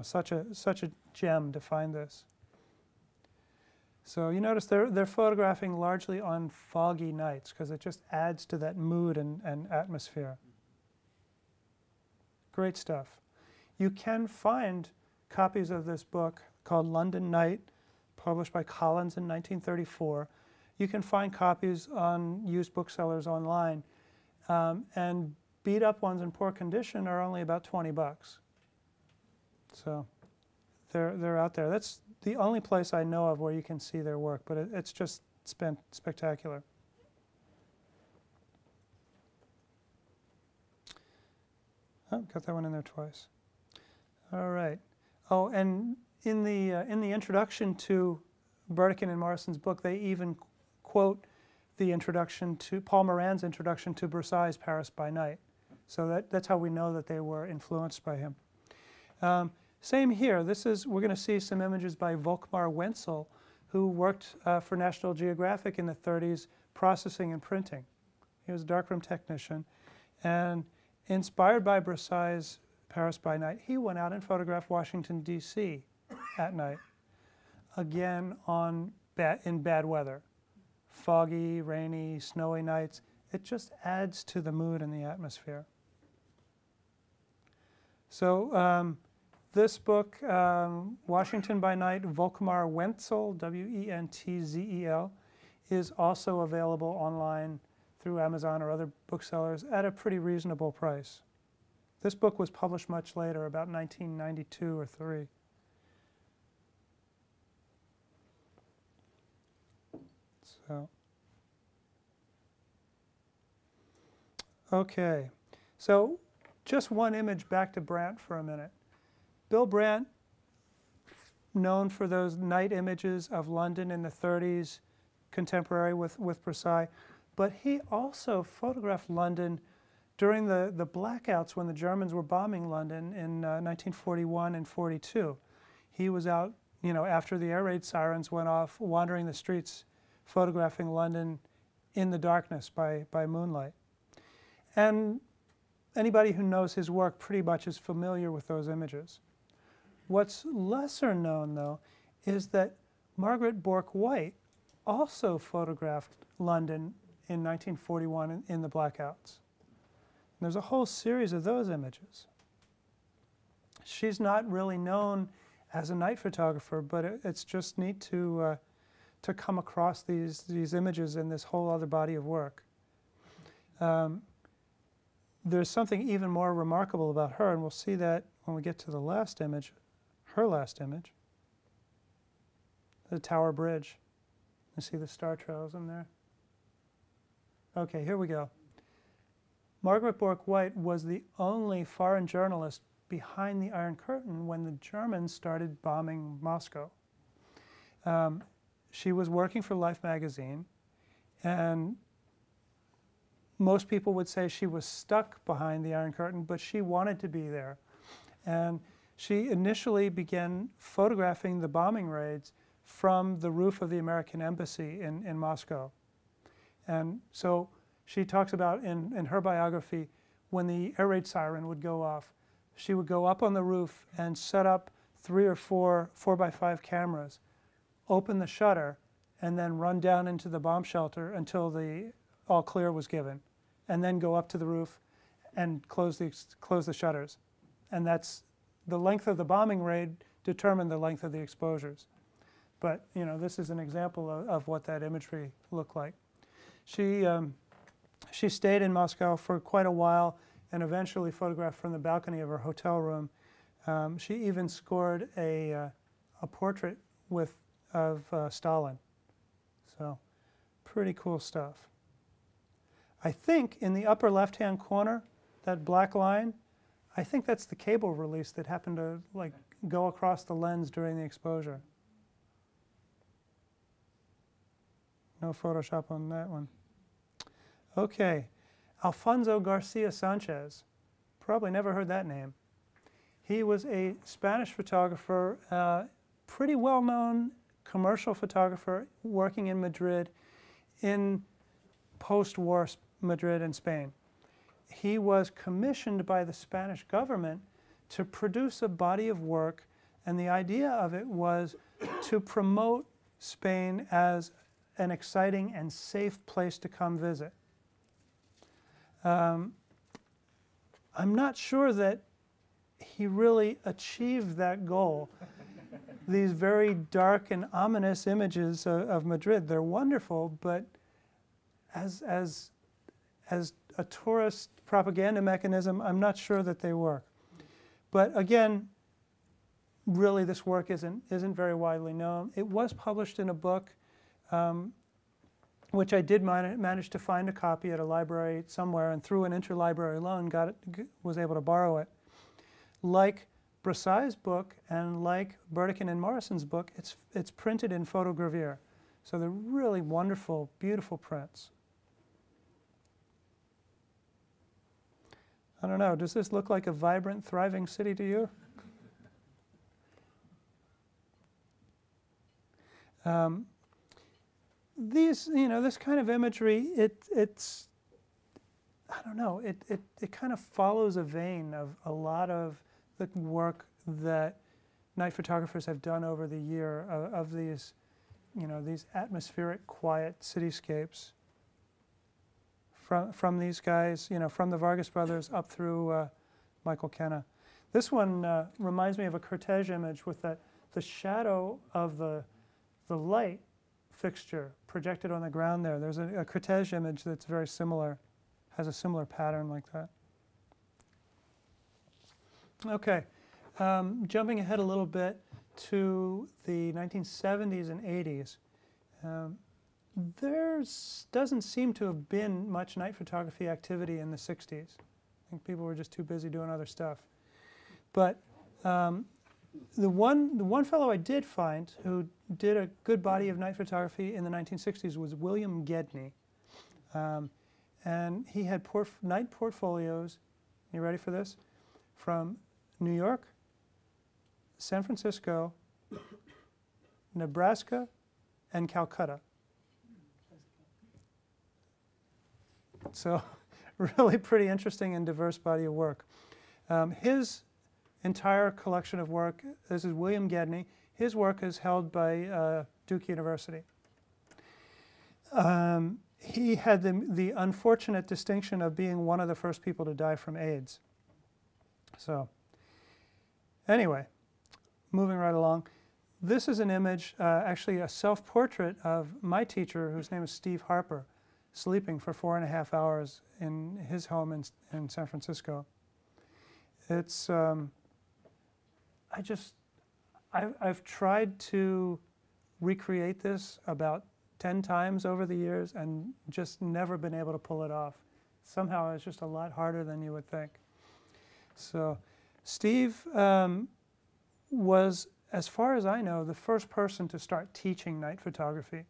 Speaker 2: such a gem to find this. So you notice they're photographing largely on foggy nights because it just adds to that mood and atmosphere. Great stuff. You can find copies of this book called London Night, published by Collins in 1934. You can find copies on used booksellers online, and beat up ones in poor condition are only about $20. So they're out there. That's the only place I know of where you can see their work, but it's just spectacular. Oh, got that one in there twice. All right. Oh, and in the introduction to Burdekin and Morrison's book, they even quote the introduction to Paul Moran's introduction to Brassai's Paris by Night. So that's how we know that they were influenced by him. Same here. We're going to see some images by Volkmar Wenzel, who worked for National Geographic in the 30s, processing and printing. He was a darkroom technician, and inspired by Brassai's Paris by Night, he went out and photographed Washington, D.C. at night, again in bad weather. Foggy, rainy, snowy nights. It just adds to the mood and the atmosphere. So this book, Washington by Night, Volkmar Wenzel, W-E-N-T-Z-E-L, is also available online through Amazon or other booksellers at a pretty reasonable price. This book was published much later, about 1992 or 3. So, okay. So just one image back to Brandt for a minute. Bill Brandt, known for those night images of London in the 30s, contemporary with Brassai, but he also photographed London during the blackouts when the Germans were bombing London in 1941 and 42. He was out, after the air raid sirens went off, wandering the streets, photographing London in the darkness by moonlight. And anybody who knows his work pretty much is familiar with those images. What's lesser known, though, is that Margaret Bourke-White also photographed London in 1941 in the blackouts. And there's a whole series of those images. She's not really known as a night photographer, but it's just neat to come across these images in this whole other body of work. There's something even more remarkable about her, and we'll see that when we get to the last image, her last image, the Tower Bridge. You see the star trails in there? Okay, here we go. Margaret Bourke-White was the only foreign journalist behind the Iron Curtain when the Germans started bombing Moscow. She was working for Life magazine, and most people would say she was stuck behind the Iron Curtain, but she wanted to be there. And She initially began photographing the bombing raids from the roof of the American embassy in Moscow. And so she talks about in her biography, when the air raid siren would go off, she would go up on the roof and set up 3 or 4 4x5 cameras, open the shutter, and then run down into the bomb shelter until the all clear was given, and then go up to the roof and close the shutters. And that's the length of the bombing raid determined the length of the exposures. But you know, this is an example of what that imagery looked like. She stayed in Moscow for quite a while and eventually photographed from the balcony of her hotel room. She even scored a portrait of Stalin. So pretty cool stuff. I think in the upper left-hand corner, that black line, I think that's the cable release that happened to like go across the lens during the exposure. No Photoshop on that one. Okay, Alfonso Garcia Sanchez. Probably never heard that name. He was a Spanish photographer, pretty well-known commercial photographer working in Madrid, in post-war Madrid and Spain. He was commissioned by the Spanish government to produce a body of work, and the idea of it was to promote Spain as an exciting and safe place to come visit. I'm not sure that he really achieved that goal. These very dark and ominous images of Madrid, they're wonderful, but as a tourist propaganda mechanism, I'm not sure that they work. But again, really this work isn't very widely known. It was published in a book, which I did manage to find a copy at a library somewhere, and through an interlibrary loan was able to borrow it. Like Brassai's book and like Burdekin and Morrison's book, it's printed in photogravure. So they're really wonderful, beautiful prints. I don't know, does this look like a vibrant, thriving city to you? This kind of imagery, it's I don't know, it kind of follows a vein of a lot of the work that night photographers have done over the year of these, these atmospheric, quiet cityscapes. From these guys, from the Vargas brothers up through Michael Kenna. This one reminds me of a Cortege image with the shadow of the light fixture projected on the ground there. There's a Cortege image that's very similar, has a similar pattern like that. Okay, jumping ahead a little bit to the 1970s and 80s. There doesn't seem to have been much night photography activity in the 60s. I think people were just too busy doing other stuff. But the one fellow I did find who did a good body of night photography in the 1960s was William Gedney. And he had night portfolios, you ready for this? From New York, San Francisco, Nebraska, and Calcutta. So really pretty interesting and diverse body of work. His entire collection of work, this is William Gedney, his work is held by Duke University. He had the unfortunate distinction of being one of the first people to die from AIDS. So anyway, moving right along. This is an image, actually a self-portrait of my teacher, whose name is Steve Harper, sleeping for 4.5 hours in his home in San Francisco. It's, I've tried to recreate this about 10 times over the years and just never been able to pull it off. Somehow it's just a lot harder than you would think. So Steve was, as far as I know, the first person to start teaching night photography.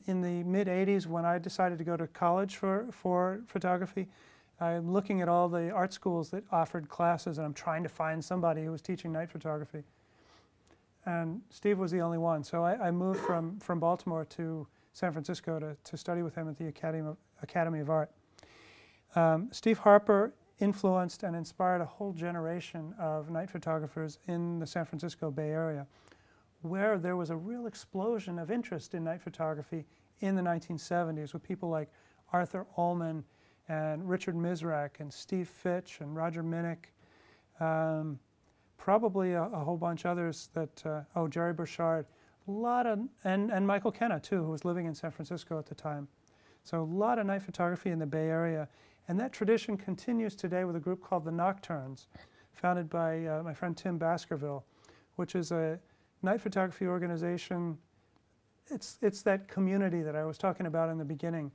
Speaker 2: In the mid-'80s, when I decided to go to college for photography, I'm looking at all the art schools that offered classes, and I'm trying to find somebody who was teaching night photography. And Steve was the only one. So I moved from Baltimore to San Francisco to study with him at the Academy of Art. Steve Harper influenced and inspired a whole generation of night photographers in the San Francisco Bay Area, where there was a real explosion of interest in night photography in the 1970s with people like Arthur Ullman and Richard Misrak and Steve Fitch and Roger Minnick, probably a whole bunch others that, Jerry Burchard, a lot of, and Michael Kenna too, who was living in San Francisco at the time. So a lot of night photography in the Bay Area. And that tradition continues today with a group called the Nocturnes, founded by my friend Tim Baskerville, which is a night photography organization. It's that community that I was talking about in the beginning.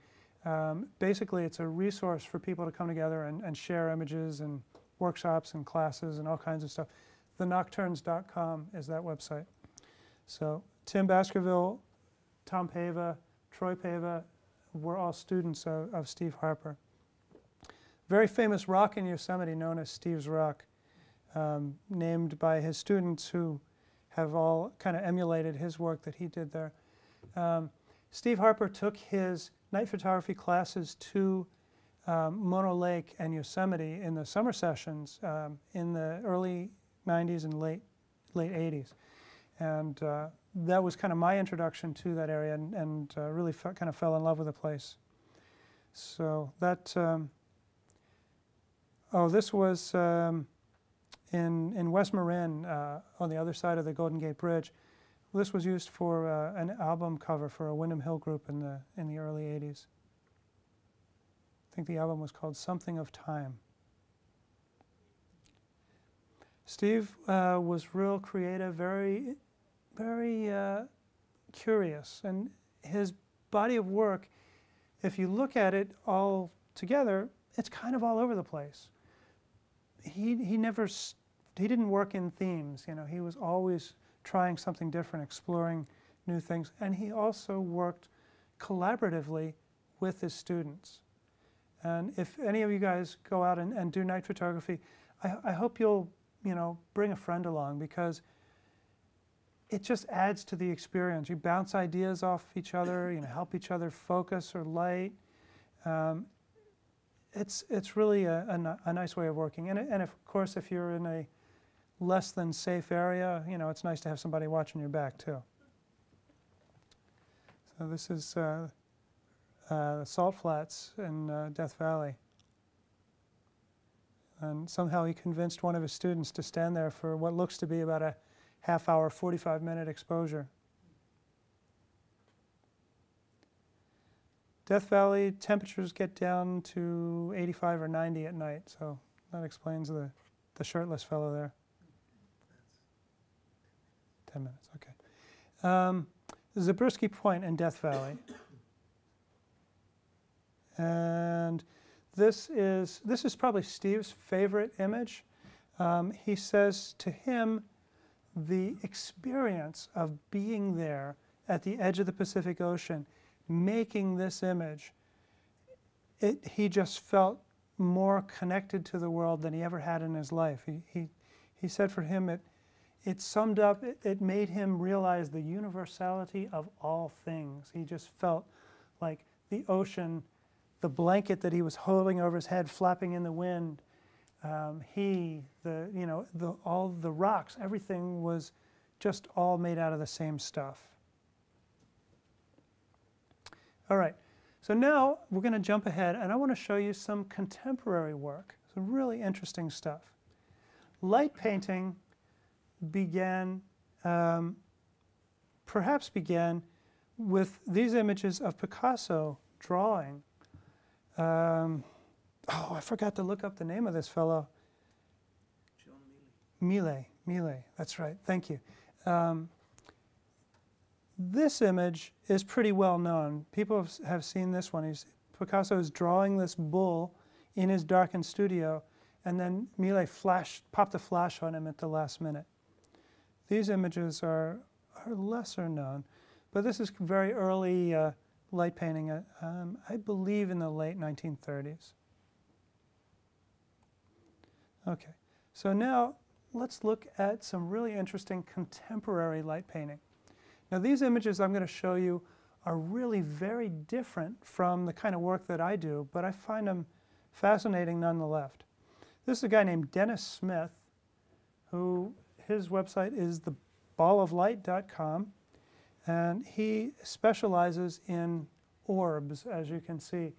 Speaker 2: Basically, it's a resource for people to come together and share images and workshops and classes and all kinds of stuff. TheNocturnes.com is that website. So Tim Baskerville, Tom Pava, Troy Pava were all students of Steve Harper. Very famous rock in Yosemite known as Steve's Rock, named by his students who have all kind of emulated his work that he did there. Steve Harper took his night photography classes to Mono Lake and Yosemite in the summer sessions in the early 90s and late 80s. And that was kind of my introduction to that area, and really kind of fell in love with the place. So that, this was in West Marin on the other side of the Golden Gate Bridge. This was used for an album cover for a Windham Hill group in the early 80s. I think the album was called Something of Time. Steve was real creative, very curious, and his body of work, if you look at it all together, it's kind of all over the place. He didn't work in themes, you know. He was always trying something different, exploring new things, and he also worked collaboratively with his students. And if any of you guys go out and do night photography, I hope you'll, bring a friend along, because it just adds to the experience. You bounce ideas off each other, help each other focus or light. It's really a nice way of working. And of course, if you're in a less than safe area, it's nice to have somebody watching your back too. So this is Salt Flats in Death Valley. And somehow he convinced one of his students to stand there for what looks to be about a half-hour, 45-minute exposure. Death Valley temperatures get down to 85 or 90 at night, so that explains the shirtless fellow there. 10 minutes, okay. Zabriskie Point in Death Valley. And this is probably Steve's favorite image. He says to him, the experience of being there at the edge of the Pacific Ocean, making this image, he just felt more connected to the world than he ever had in his life. He said for him it summed up, it made him realize the universality of all things. He just felt like the ocean, the blanket that he was holding over his head, flapping in the wind, all the rocks, everything was just all made out of the same stuff. All right, so now we're going to jump ahead, and I want to show you some contemporary work, some really interesting stuff. Light painting perhaps began with these images of Picasso drawing. I forgot to look up the name of this fellow.
Speaker 1: John Millais.
Speaker 2: Millais, that's right, thank you. This image is pretty well known. People have seen this one. Picasso is drawing this bull in his darkened studio, and then Millais popped a flash on him at the last minute. These images are lesser known, but this is very early light painting, I believe in the late 1930s. Okay, so now let's look at some really interesting contemporary light painting. Now these images I'm going to show you are really very different from the kind of work that I do, but I find them fascinating nonetheless. This is a guy named Dennis Smith, who his website is theballoflight.com, and he specializes in orbs, as you can see.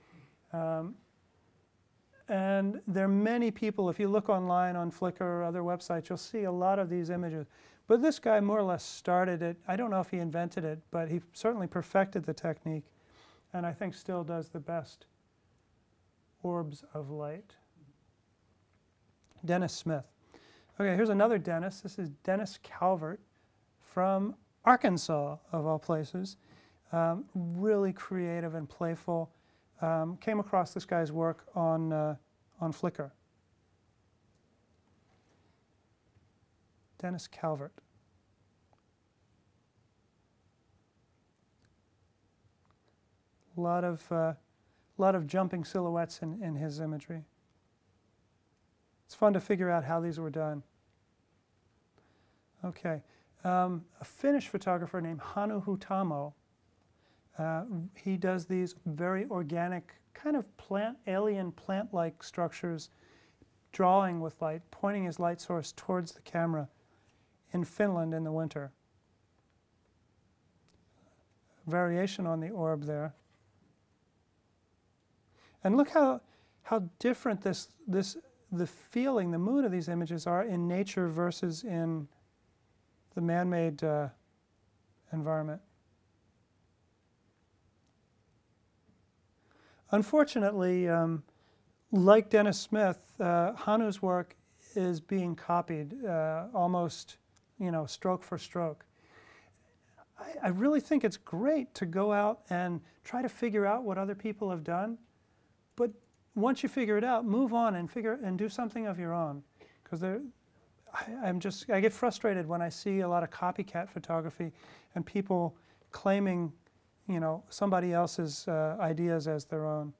Speaker 2: And there are many people, if you look online on Flickr or other websites, you'll see a lot of these images. But this guy more or less started it. I don't know if he invented it, but he certainly perfected the technique, and I think still does the best orbs of light. Dennis Smith. Okay, here's another Dennis. This is Dennis Calvert from Arkansas, of all places. Really creative and playful. Came across this guy's work on Flickr. Dennis Calvert. A lot of jumping silhouettes in his imagery. It's fun to figure out how these were done. Okay, a Finnish photographer named Hannu Huhtamo. He does these very organic, kind of alien plant-like structures, drawing with light, pointing his light source towards the camera in Finland in the winter. Variation on the orb there. And look how different the feeling, the mood of these images are in nature versus in the man-made environment. Unfortunately, like Dennis Smith, Hannu's work is being copied almost, stroke for stroke. I really think it's great to go out and try to figure out what other people have done, but once you figure it out, move on and do something of your own. Because I get frustrated when I see a lot of copycat photography and people claiming, somebody else's ideas as their own.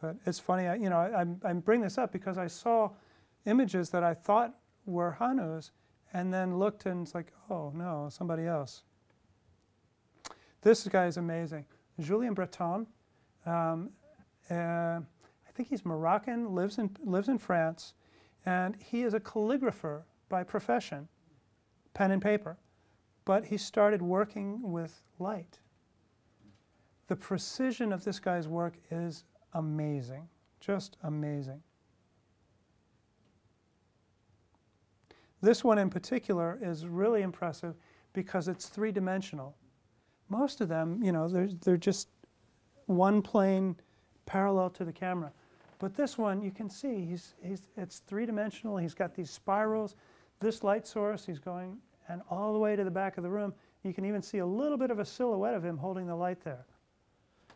Speaker 2: But it's funny, I bring this up because I saw images that I thought were Hannu's, and then looked and it's like, oh no, somebody else. This guy is amazing. Julien Breton. I think he's Moroccan, lives in France, and he is a calligrapher by profession, pen and paper. But he started working with light. The precision of this guy's work is amazing, just amazing. This one in particular is really impressive because it's three-dimensional. Most of them, they're just one plane parallel to the camera. But this one, you can see, it's three-dimensional. He's got these spirals. This light source, he's going and all the way to the back of the room. You can even see a little bit of a silhouette of him holding the light there.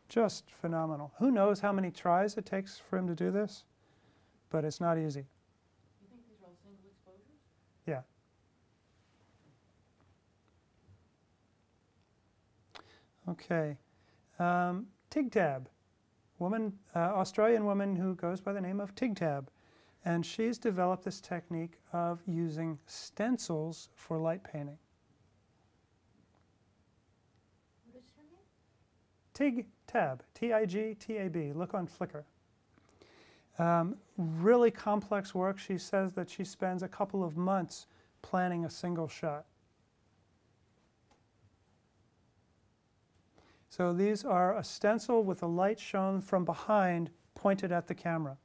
Speaker 2: Just phenomenal. Who knows how many tries it takes for him to do this? But it's not easy.
Speaker 3: You think these are all single exposures?
Speaker 2: Yeah. Okay. Tigtab, Australian woman who goes by the name of Tigtab. And she's developed this technique of using stencils for light painting.
Speaker 3: What is her name?
Speaker 2: Tigtab, T-I-G-T-A-B. Look on Flickr. Really complex work. She says that she spends a couple of months planning a single shot. So these are a stencil with a light shown from behind pointed at the camera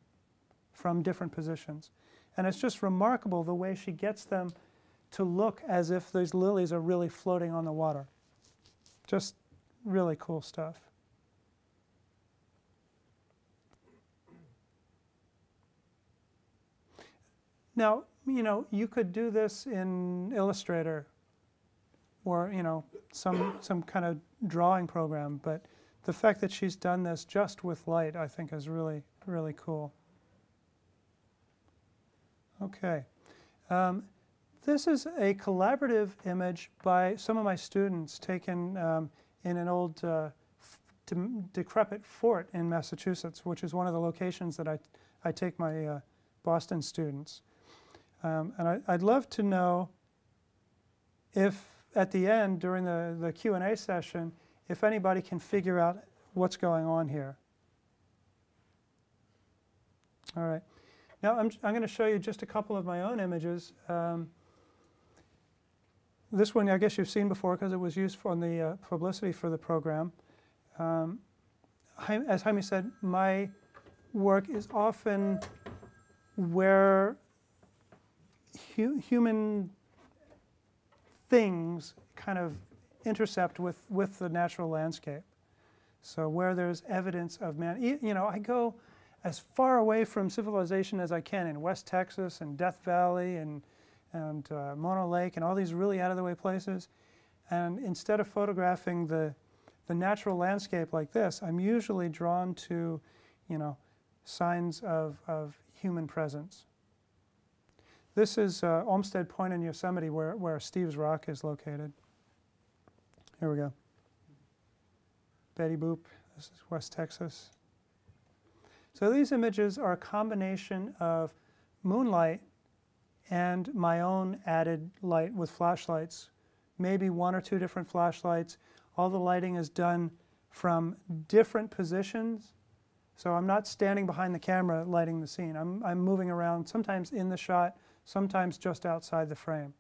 Speaker 2: from different positions. And it's just remarkable the way she gets them to look as if those lilies are really floating on the water. Just really cool stuff. Now, you could do this in Illustrator or, some kind of drawing program, but the fact that she's done this just with light, I think, is really, really cool. Okay. This is a collaborative image by some of my students taken in an old decrepit fort in Massachusetts, which is one of the locations that I take my Boston students. And I'd love to know if at the end, during the Q&A session, if anybody can figure out what's going on here. All right. Now I'm going to show you just a couple of my own images. This one I guess you've seen before because it was used for the publicity for the program. As Jaime said, my work is often where human things kind of intercept with the natural landscape. So where there's evidence of man, you know, I go as far away from civilization as I can in West Texas and Death Valley and Mono Lake and all these really out-of-the-way places. And instead of photographing the natural landscape like this, I'm usually drawn to, you know, signs of human presence. This is Olmsted Point in Yosemite where Steve's Rock is located. Here we go. Betty Boop, this is West Texas. So these images are a combination of moonlight and my own added light with flashlights, maybe one or two different flashlights. All the lighting is done from different positions. So I'm not standing behind the camera lighting the scene. I'm moving around, sometimes in the shot, sometimes just outside the frame.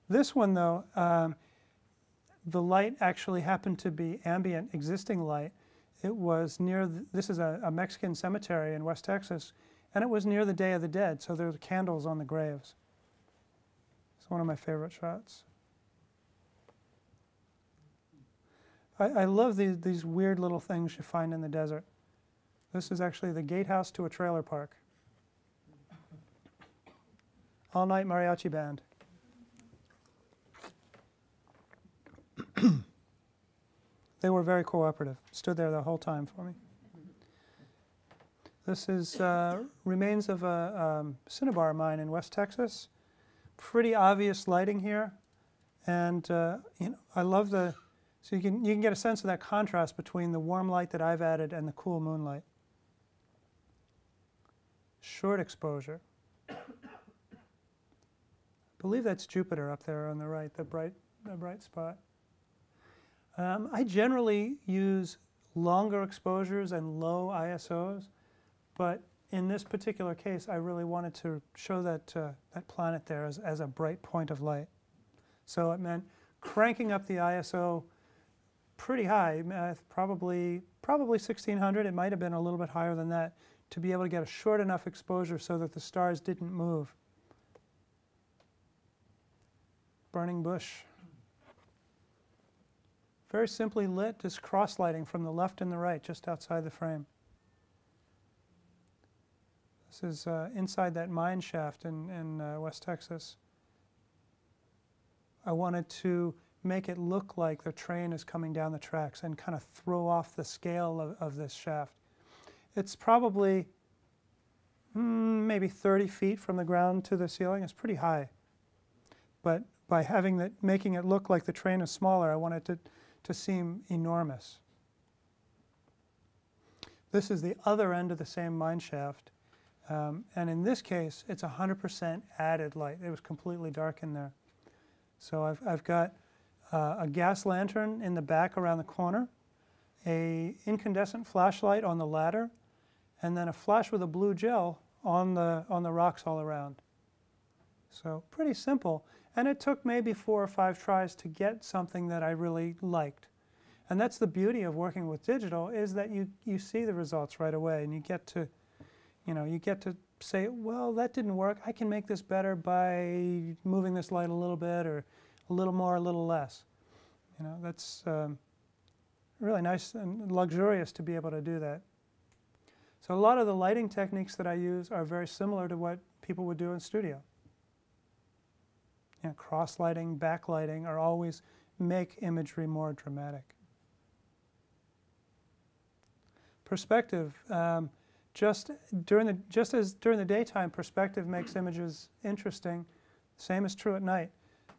Speaker 2: This one, though, the light actually happened to be ambient existing light. It was near, this is a Mexican cemetery in West Texas, and it was near the Day of the Dead, so there were candles on the graves. It's one of my favorite shots. I love these weird little things you find in the desert. This is actually the gatehouse to a trailer park. All-night mariachi band. They were very cooperative, stood there the whole time for me. This is remains of a cinnabar mine in West Texas. Pretty obvious lighting here. And you know, I love the, so you can get a sense of that contrast between the warm light that I've added and the cool moonlight. Short exposure. I believe that's Jupiter up there on the right, the bright spot. I generally use longer exposures and low ISOs, but in this particular case, I really wanted to show that, that planet there as a bright point of light. So it meant cranking up the ISO pretty high, probably 1600. It might have been a little bit higher than that to be able to get a short enough exposure so that the stars didn't move. Burning bush. Very simply lit, just cross-lighting from the left and the right, just outside the frame. This is inside that mine shaft in West Texas. I wanted to make it look like the train is coming down the tracks and kind of throw off the scale of this shaft. It's probably maybe 30 feet from the ground to the ceiling. It's pretty high. But by making it look like the train is smaller, I wanted to seem enormous. This is the other end of the same mine shaft. And in this case, it's 100% added light. It was completely dark in there. So I've got a gas lantern in the back around the corner, a incandescent flashlight on the ladder, and then a flash with a blue gel on the rocks all around. So pretty simple. And it took maybe 4 or 5 tries to get something that I really liked. And that's the beauty of working with digital, is that you see the results right away, and you get to, you know, you get to say, well, that didn't work. I can make this better by moving this light a little bit, or a little more, a little less. You know, that's really nice and luxurious to be able to do that. So a lot of the lighting techniques that I use are very similar to what people would do in studio. You know, cross-lighting, backlighting are always make imagery more dramatic. Perspective. Just as during the daytime, perspective makes images interesting. Same is true at night.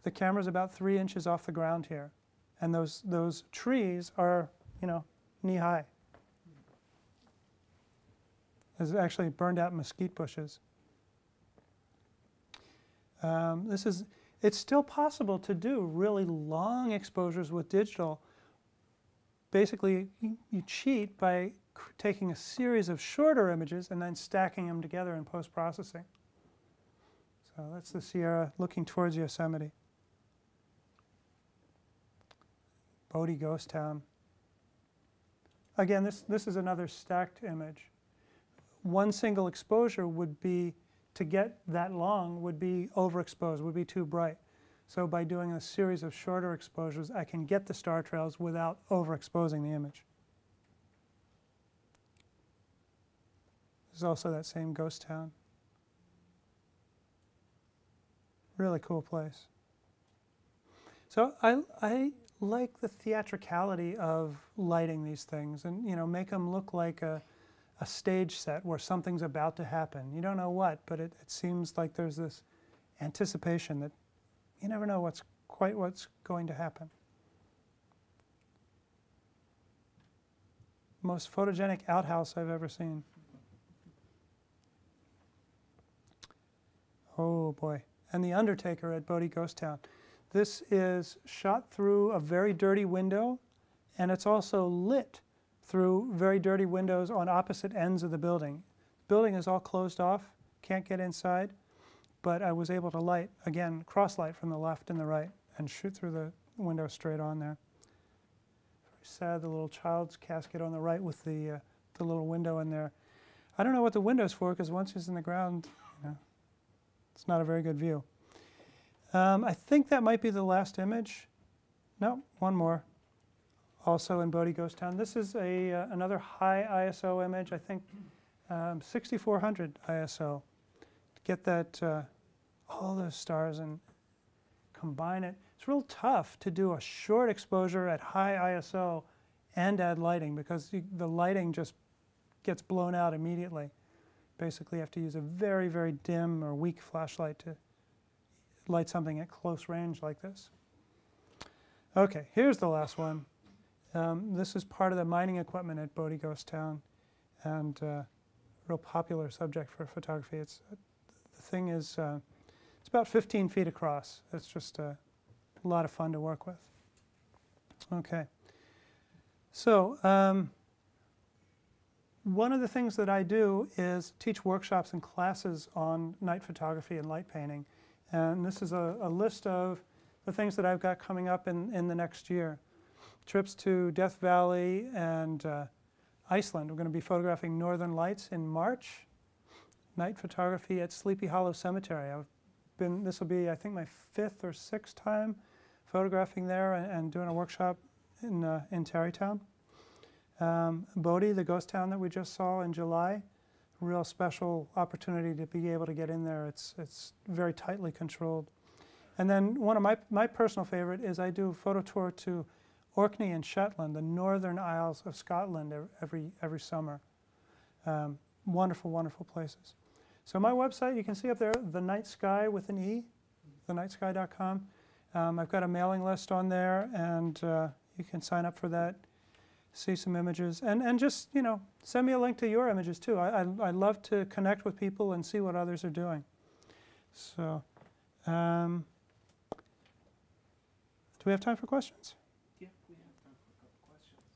Speaker 2: The camera's about 3 inches off the ground here, and those trees are, you know, knee high. There's actually burned out mesquite bushes. It's still possible to do really long exposures with digital. Basically, you cheat by taking a series of shorter images and then stacking them together in post-processing. So that's the Sierra looking towards Yosemite. Bodie Ghost Town. Again, this is another stacked image. One single exposure would be, to get that long, would be overexposed, would be too bright. So by doing a series of shorter exposures, I can get the star trails without overexposing the image. There's also that same ghost town. Really cool place. So I like the theatricality of lighting these things, and make them look like a stage set where something's about to happen. You don't know what, but it seems like there's this anticipation that you never know what's going to happen. Most photogenic outhouse I've ever seen. Oh boy. And The Undertaker at Bodie Ghost Town. This is shot through a very dirty window, and it's also lit through very dirty windows on opposite ends of the building. The building is all closed off, can't get inside, but I was able to light, again, cross-light from the left and the right, and shoot through the window straight on there. Very sad, the little child's casket on the right with the little window in there. I don't know what the window's for, because once it's in the ground, it's not a very good view. I think that might be the last image. No, one more. Also in Bodie Ghost Town. This is another high ISO image, I think 6400 ISO. To get that, all those stars and combine it. It's real tough to do a short exposure at high ISO and add lighting, because the lighting just gets blown out immediately. Basically, you have to use a very, very dim or weak flashlight to light something at close range like this. Okay, here's the last one. This is part of the mining equipment at Bodie Ghost Town, and a real popular subject for photography. The thing is, it's about 15 feet across. It's just a lot of fun to work with. Okay, so one of the things that I do is teach workshops and classes on night photography and light painting. And this is a list of the things that I've got coming up in the next year. Trips to Death Valley and Iceland. We're going to be photographing Northern Lights in March. Night photography at Sleepy Hollow Cemetery. This will be, I think, my 5th or 6th time photographing there and doing a workshop in Tarrytown. Bodie, the ghost town that we just saw in July. Real special opportunity to be able to get in there. It's very tightly controlled. And then one of my personal favorite is I do a photo tour to Orkney and Shetland, the northern isles of Scotland, every summer. Wonderful, wonderful places. So my website, you can see up there, The Night Sky with an E, thenightsky.com. I've got a mailing list on there, and you can sign up for that, see some images, and just, send me a link to your images too. I love to connect with people and see what others are doing. So, do we have time for questions?
Speaker 4: Yeah, we have time for a couple questions.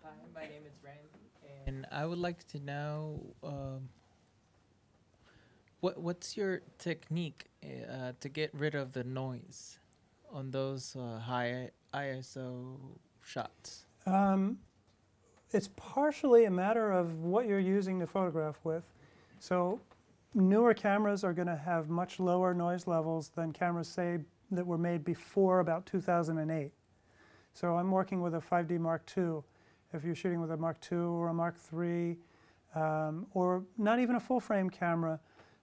Speaker 4: Hi, my name is Randy, and I would like to know what's your technique to get rid of the noise on those high ISO shots?
Speaker 2: It's partially a matter of what you're using to photograph with. So newer cameras are going to have much lower noise levels than cameras, say, that were made before about 2008. So I'm working with a 5D Mark II. If you're shooting with a Mark II or a Mark III, or not even a full-frame camera,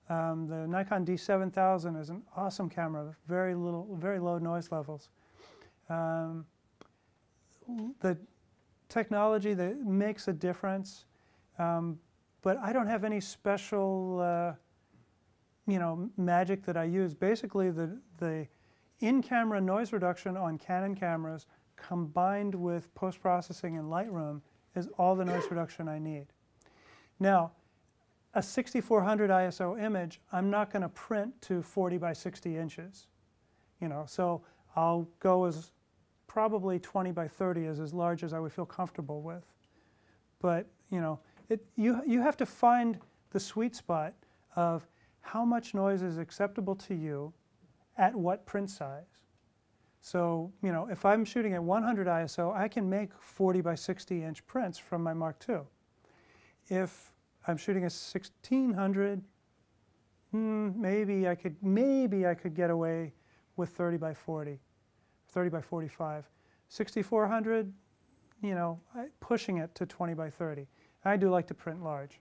Speaker 2: the Nikon D7000 is an awesome camera, very low noise levels. The technology that makes a difference, but I don't have any special, magic that I use. Basically, the in-camera noise reduction on Canon cameras combined with post-processing in Lightroom is all the noise reduction I need. Now, a 6400 ISO image, I'm not going to print to 40 by 60 inches. So I'll go as probably 20 by 30 is as large as I would feel comfortable with. But you have to find the sweet spot of how much noise is acceptable to you at what print size. So if I'm shooting at 100 ISO, I can make 40 by 60 inch prints from my Mark II. If I'm shooting at 1600, maybe I could get away with 30 by 40, 30 by 45. 6400, pushing it to 20 by 30. I do like to print large.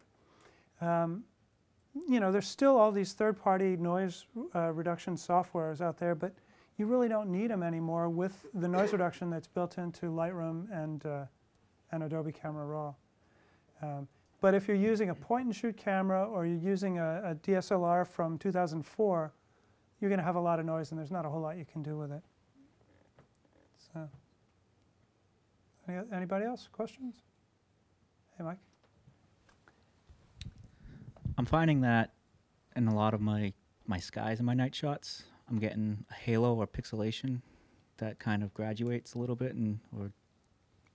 Speaker 2: There's still all these third-party noise reduction softwares out there, but you really don't need them anymore with the noise reduction that's built into Lightroom and Adobe Camera Raw. But if you're using a point-and-shoot camera or you're using a DSLR from 2004, you're going to have a lot of noise, and there's not a whole lot you can do with it. So, anybody else? Questions? Hey, Mike.
Speaker 5: I'm finding that in a lot of my skies and my night shots, I'm getting a halo or pixelation that kind of graduates a little bit or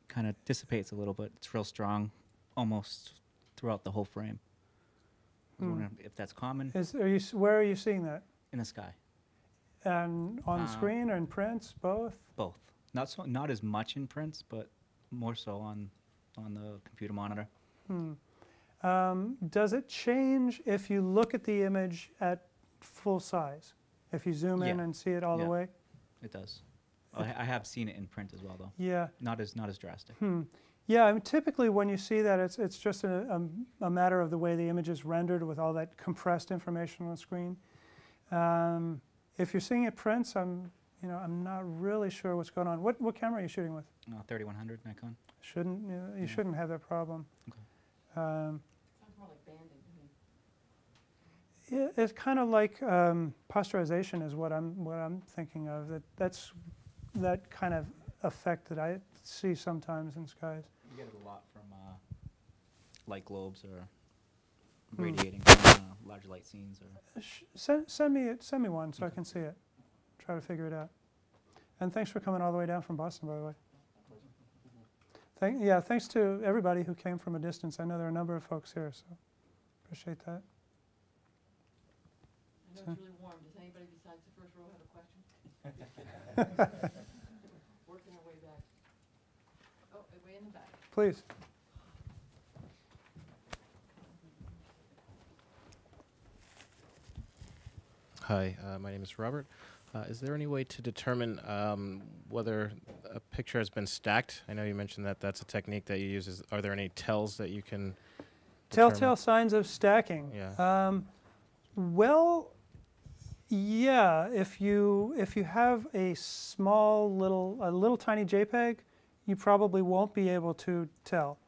Speaker 5: kind of dissipates a little bit. It's real strong almost throughout the whole frame. I was wondering if that's common.
Speaker 2: Where are you seeing that?
Speaker 5: In the sky.
Speaker 2: And on the screen or in prints, both?
Speaker 5: Both. Not as much in prints, but more so on the computer monitor.
Speaker 2: Does it change if you look at the image at full size? If you zoom in and see it all the way?
Speaker 5: It does. I have seen it in print as well, though.
Speaker 2: Yeah.
Speaker 5: Not as drastic.
Speaker 2: Yeah, I mean, typically when you see that, it's just a matter of the way the image is rendered with all that compressed information on the screen. If you're seeing it prints, I'm not really sure what's going on. What camera are you shooting with?
Speaker 5: 3100 Nikon.
Speaker 2: You shouldn't have that problem.
Speaker 5: Okay.
Speaker 3: Sounds more like banding to me.
Speaker 2: It's kind of like posterization is what I'm thinking of. That kind of effect that I see sometimes in skies.
Speaker 5: You get it a lot from light globes or radiating from large light scenes. Or
Speaker 2: Send me one so I can see it. Try to figure it out. And thanks for coming all the way down from Boston, by the way. Thanks to everybody who came from a distance. I know there are a number of folks here, so appreciate that.
Speaker 3: I know it's really warm. Does anybody besides the first row have a question? Working our way back. Oh, way in the back.
Speaker 2: Please.
Speaker 6: Hi, my name is Robert. Is there any way to determine whether a picture has been stacked? I know you mentioned that that's a technique that you use. Are there any tells that you can
Speaker 2: Telltale
Speaker 6: determine?
Speaker 2: signs of stacking.
Speaker 6: Yeah.
Speaker 2: Well, yeah. If you have a little tiny JPEG, you probably won't be able to tell.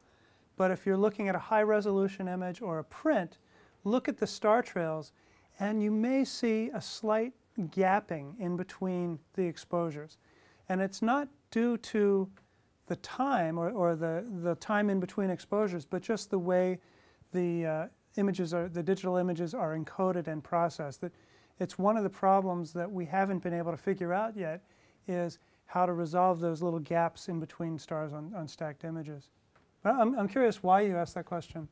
Speaker 2: But if you're looking at a high resolution image or a print, look at the star trails, and you may see a slight gapping in between the exposures. And it's not due to the time or the time in between exposures, but just the way the digital images are encoded and processed. That it's one of the problems that we haven't been able to figure out yet is how to resolve those little gaps in between stars on stacked images. But I'm curious why you asked that question.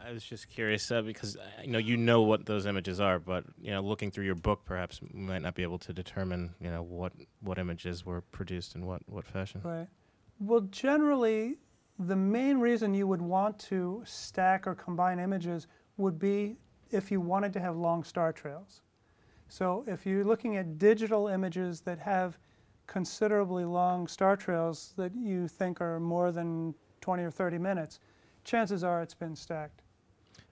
Speaker 6: I was just curious because you know what those images are, but looking through your book, perhaps we might not be able to determine what images were produced in what fashion.
Speaker 2: Right. Well, generally, the main reason you would want to stack or combine images would be if you wanted to have long star trails. So if you're looking at digital images that have considerably long star trails that you think are more than 20 or 30 minutes, chances are it's been stacked.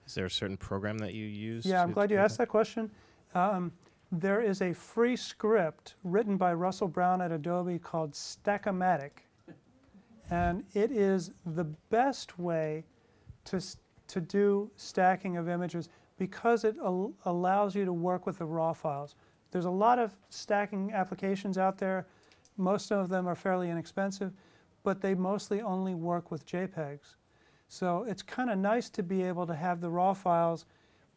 Speaker 6: Is there a certain program that you use?
Speaker 2: Yeah, I'm glad you asked that question. There is a free script written by Russell Brown at Adobe called Stackomatic. And it is the best way to do stacking of images because it allows you to work with the raw files. There's a lot of stacking applications out there. Most of them are fairly inexpensive, but they mostly only work with JPEGs. So it's kind of nice to be able to have the raw files,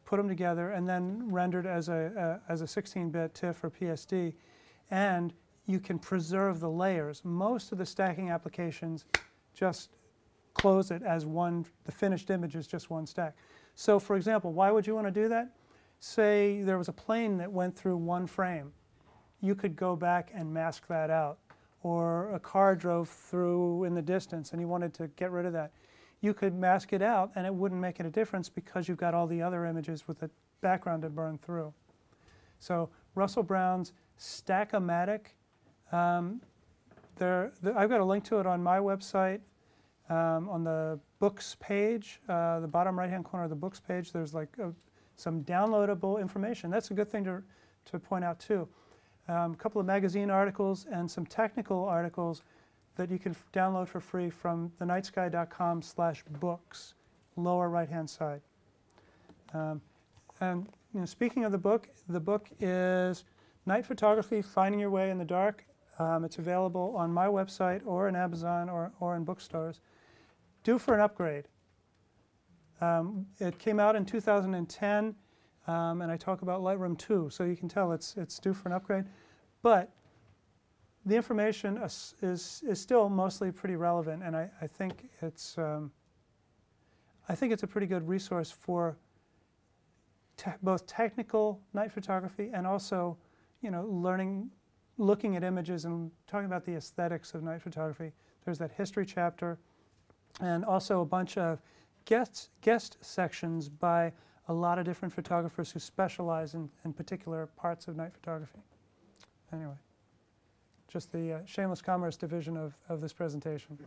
Speaker 2: put them together, and then rendered as a 16-bit TIFF or PSD, and you can preserve the layers. Most of the stacking applications just close it as one, the finished image is just one stack. So for example, why would you want to do that? Say there was a plane that went through one frame. You could go back and mask that out. Or a car drove through in the distance and you wanted to get rid of that. You could mask it out and it wouldn't make any difference because you've got all the other images with the background to burn through. So Russell Brown's Stack-O-Matic, I've got a link to it on my website. On the books page, the bottom right-hand corner of the books page, there's like some downloadable information. That's a good thing to point out too. A couple of magazine articles and some technical articles that you can download for free from thenightsky.com/books, lower right-hand side. And speaking of the book is Night Photography: Finding Your Way in the Dark. It's available on my website or in Amazon or in bookstores. Due for an upgrade. It came out in 2010, and I talk about Lightroom 2, so you can tell it's due for an upgrade. But the information is still mostly pretty relevant, and I think it's a pretty good resource for both technical night photography and also, looking at images and talking about the aesthetics of night photography. There's that history chapter, and also a bunch of guest sections by a lot of different photographers who specialize in particular parts of night photography. Anyway, just the shameless commerce division of this presentation.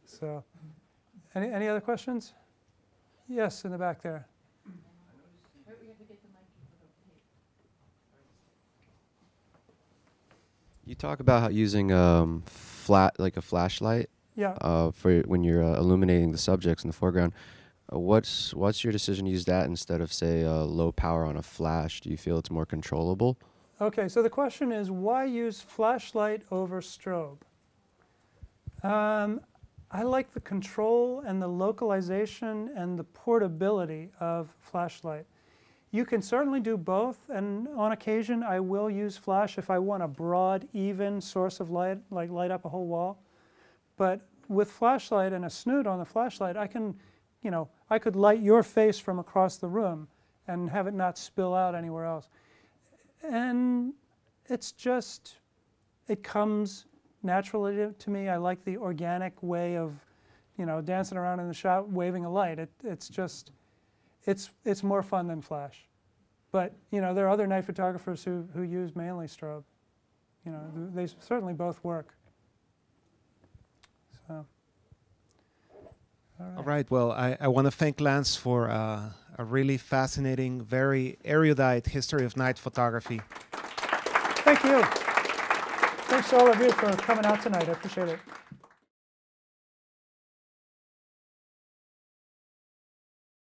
Speaker 2: So, any other questions? Yes, in the back there.
Speaker 3: Wait, we have to get the mic for the tape.
Speaker 7: You talk about how using a flashlight
Speaker 2: Yeah.
Speaker 7: for when you're illuminating the subjects in the foreground. What's your decision to use that instead of, say, low power on a flash? Do you feel it's more controllable?
Speaker 2: Okay, so the question is, why use flashlight over strobe? I like the control and the localization and the portability of flashlight. You can certainly do both, and on occasion I will use flash if I want a broad, even source of light, like light up a whole wall. But with flashlight and a snoot on the flashlight, I can, I could light your face from across the room and have it not spill out anywhere else. And it's just, it comes naturally to me. I like the organic way of, dancing around in the shot, waving a light. It's just, it's more fun than flash. But, there are other night photographers who use mainly strobe. They certainly both work. So,
Speaker 1: All right. Well, I want to thank Lance for a really fascinating, very erudite history of night photography.
Speaker 2: Thank you. Thanks to all of you for coming out tonight. I appreciate it.